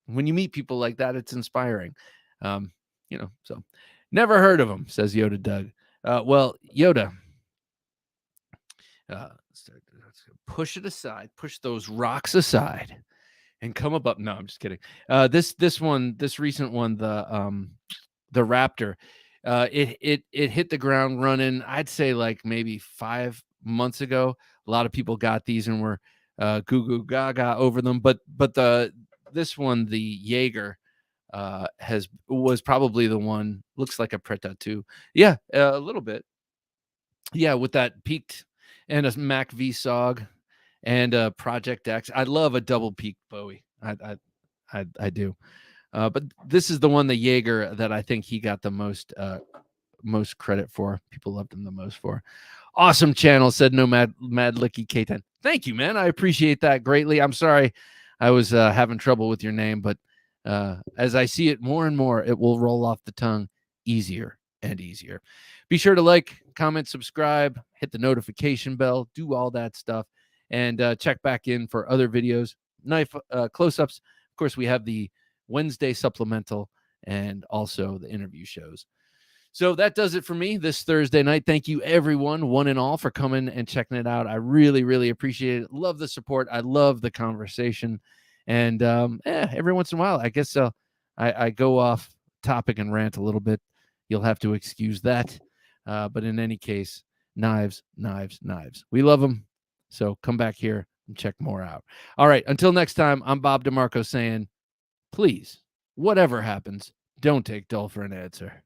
when you meet people like that, it's inspiring. So never heard of him, says Yoda Doug. Well, Yoda, push it aside, push those rocks aside, and come up. No, I'm just kidding. This recent one, the Raptor, it hit the ground running. I'd say like maybe 5 months ago. A lot of people got these and were goo goo gaga over them, but this one, the Jaeger, was probably the one. Looks like a Preta too. Yeah, a little bit. Yeah, with that peaked and a Mac V Sog and a Project X. I love a double peaked Bowie. I do. But this is the one, the Jaeger, that I think he got the most credit for. People loved him the most for. Awesome channel, said no mad licky K10. Thank you, man. I appreciate that greatly. I'm sorry I was having trouble with your name, but as I see it more and more, it will roll off the tongue easier and easier. Be sure to like, comment, subscribe, hit the notification bell, do all that stuff, and check back in for other videos. Knife close-ups. Of course, we have the Wednesday supplemental and also the interview shows. So that does it for me this Thursday night. Thank you, everyone, one and all, for coming and checking it out. I really, really appreciate it. Love the support. I love the conversation. And every once in a while, I guess I go off topic and rant a little bit. You'll have to excuse that. But in any case, knives, knives, knives. We love them. So come back here and check more out. All right. Until next time, I'm Bob DeMarco saying, please, whatever happens, don't take dull for an answer.